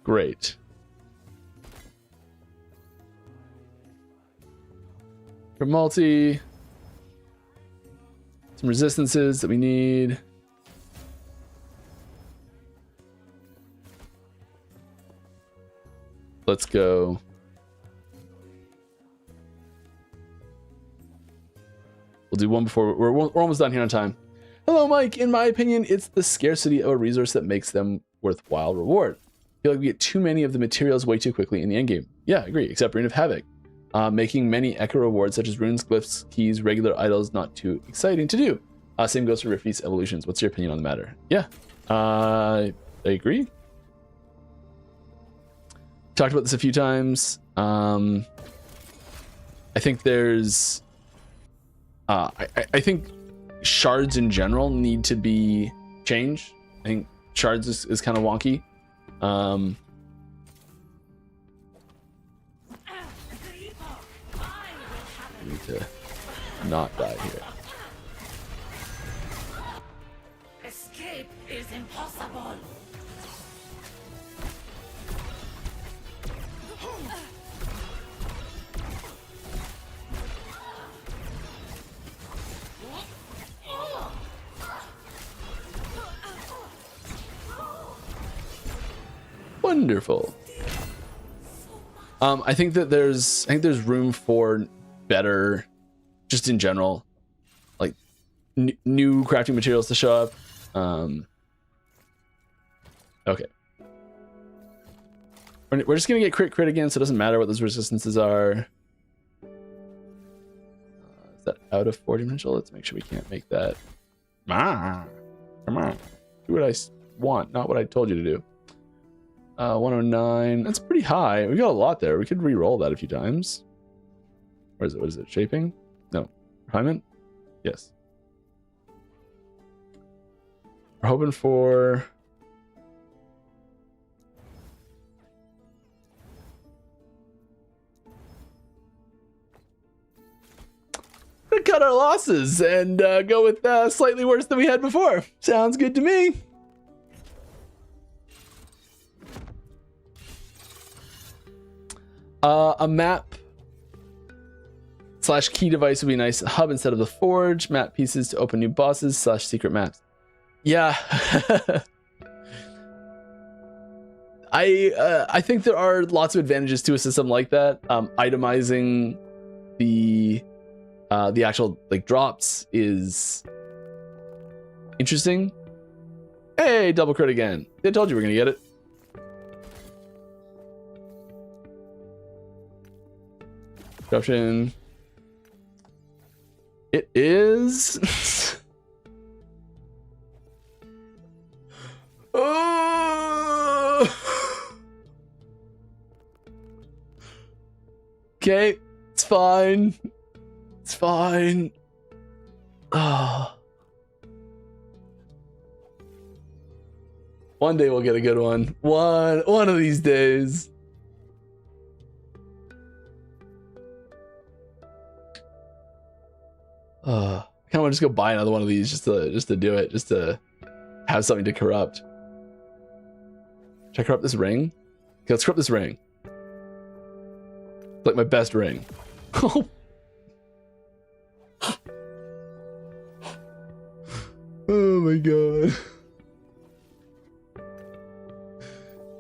Great. For multi. Some resistances that we need. Let's go. We'll do one before we're almost done here on time. Hello, Mike. In my opinion, it's the scarcity of a resource that makes them worthwhile reward. I feel like we get too many of the materials way too quickly in the endgame. Yeah, I agree, except Rune of Havoc. Making many echo rewards such as runes, glyphs, keys, regular idols not too exciting to do. Same goes for Rift Beast evolutions. What's your opinion on the matter? Yeah, I agree. Talked about this a few times. I think there's... I think shards in general need to be changed. I think shards is kind of wonky. I need to not die here. Escape is impossible. Wonderful. I think there's room for better, just in general, like new crafting materials to show up. Okay. We're just gonna get crit again, so it doesn't matter what those resistances are. Is that out of 4-dimensional? Let's make sure we can't make that. Come on, do what I want, not what I told you to do. 109. That's pretty high. We got a lot there. We could re-roll that a few times. Where is it? What is it? Shaping? No. Refinement? Yes. We're hoping for... We're gonna cut our losses and go with slightly worse than we had before. Sounds good to me. A map / key device would be nice. A hub instead of the forge. Map pieces to open new bosses / secret maps. Yeah. I think there are lots of advantages to a system like that. Itemizing the actual like drops is interesting. Hey, double crit again. They told you we're gonna get it. Corruption. It is. Oh! Okay, it's fine. It's fine. Ah. One day we'll get a good one. One of these days. I kind of want to just go buy another one of these just to do it, just to have something to corrupt. Should I corrupt this ring? Okay, let's corrupt this ring. It's like my best ring. Oh my god.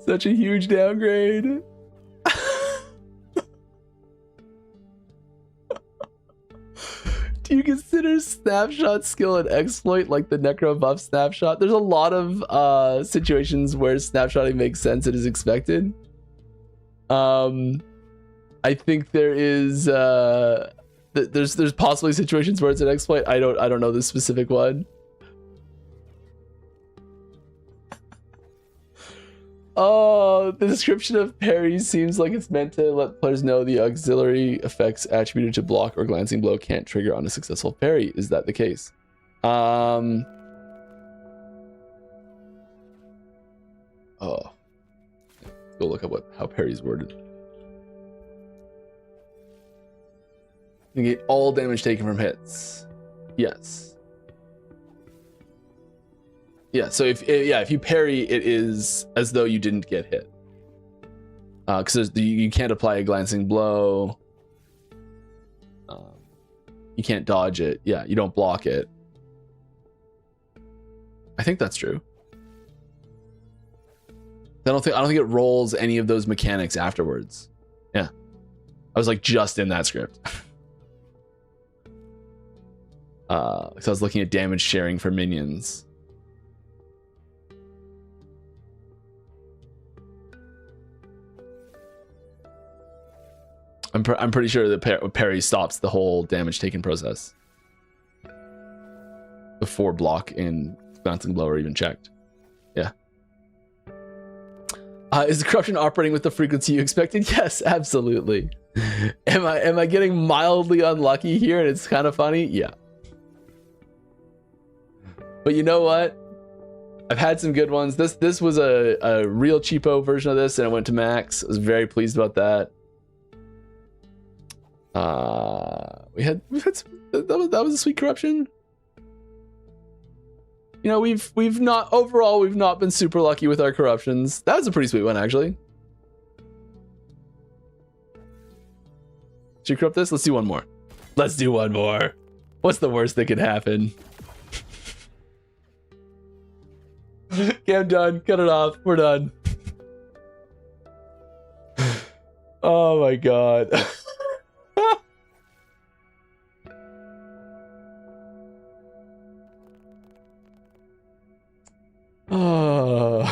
Such a huge downgrade. Do you consider snapshot skill an exploit like the necro buff snapshot? There's a lot of situations where snapshotting makes sense and is expected. I think there is there's possibly situations where it's an exploit. I don't know the specific one. Oh, the description of parry seems like it's meant to let players know the auxiliary effects attributed to block or glancing blow can't trigger on a successful parry. Is that the case? Oh. Let's go look up how parry's worded. Negate all damage taken from hits. Yes. Yeah, so if you parry, it is as though you didn't get hit. Because you can't apply a glancing blow. You can't dodge it. Yeah, you don't block it. I think that's true. I don't think it rolls any of those mechanics afterwards. Yeah, I was like just in that script. So I was looking at damage sharing for minions. I'm pretty sure that parry stops the whole damage taken process before block and glancing blow are even checked. Yeah. Is the corruption operating with the frequency you expected? Yes, absolutely. Am I getting mildly unlucky here and it's kind of funny? Yeah. But you know what? I've had some good ones. This was a real cheapo version of this and it went to max. I was very pleased about that. We had that was a sweet corruption. You know, we've not been super lucky with our corruptions. That was a pretty sweet one, actually. Should we corrupt this? Let's do one more. Let's do one more. What's the worst that could happen? Okay, I'm done. Cut it off. We're done. Oh my god. Oh.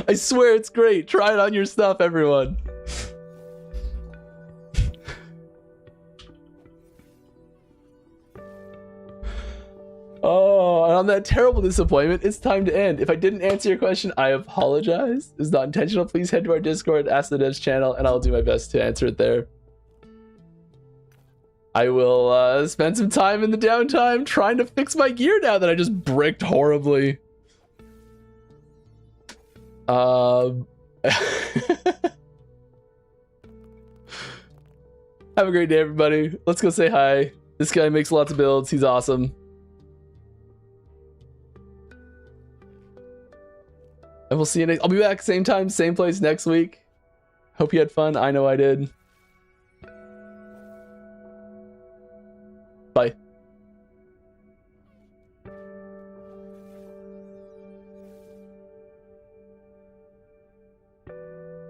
I swear it's great. Try it on your stuff, everyone. Oh, and on that terrible disappointment, it's time to end. If I didn't answer your question, I apologize. It's not intentional. Please head to our Discord, Ask the Devs channel, and I'll do my best to answer it there. I will spend some time in the downtime trying to fix my gear now that I just bricked horribly. Have a great day, everybody. Let's go say hi. This guy makes lots of builds. He's awesome. And we'll see you next. I'll be back same time, same place next week. Hope you had fun. I know I did.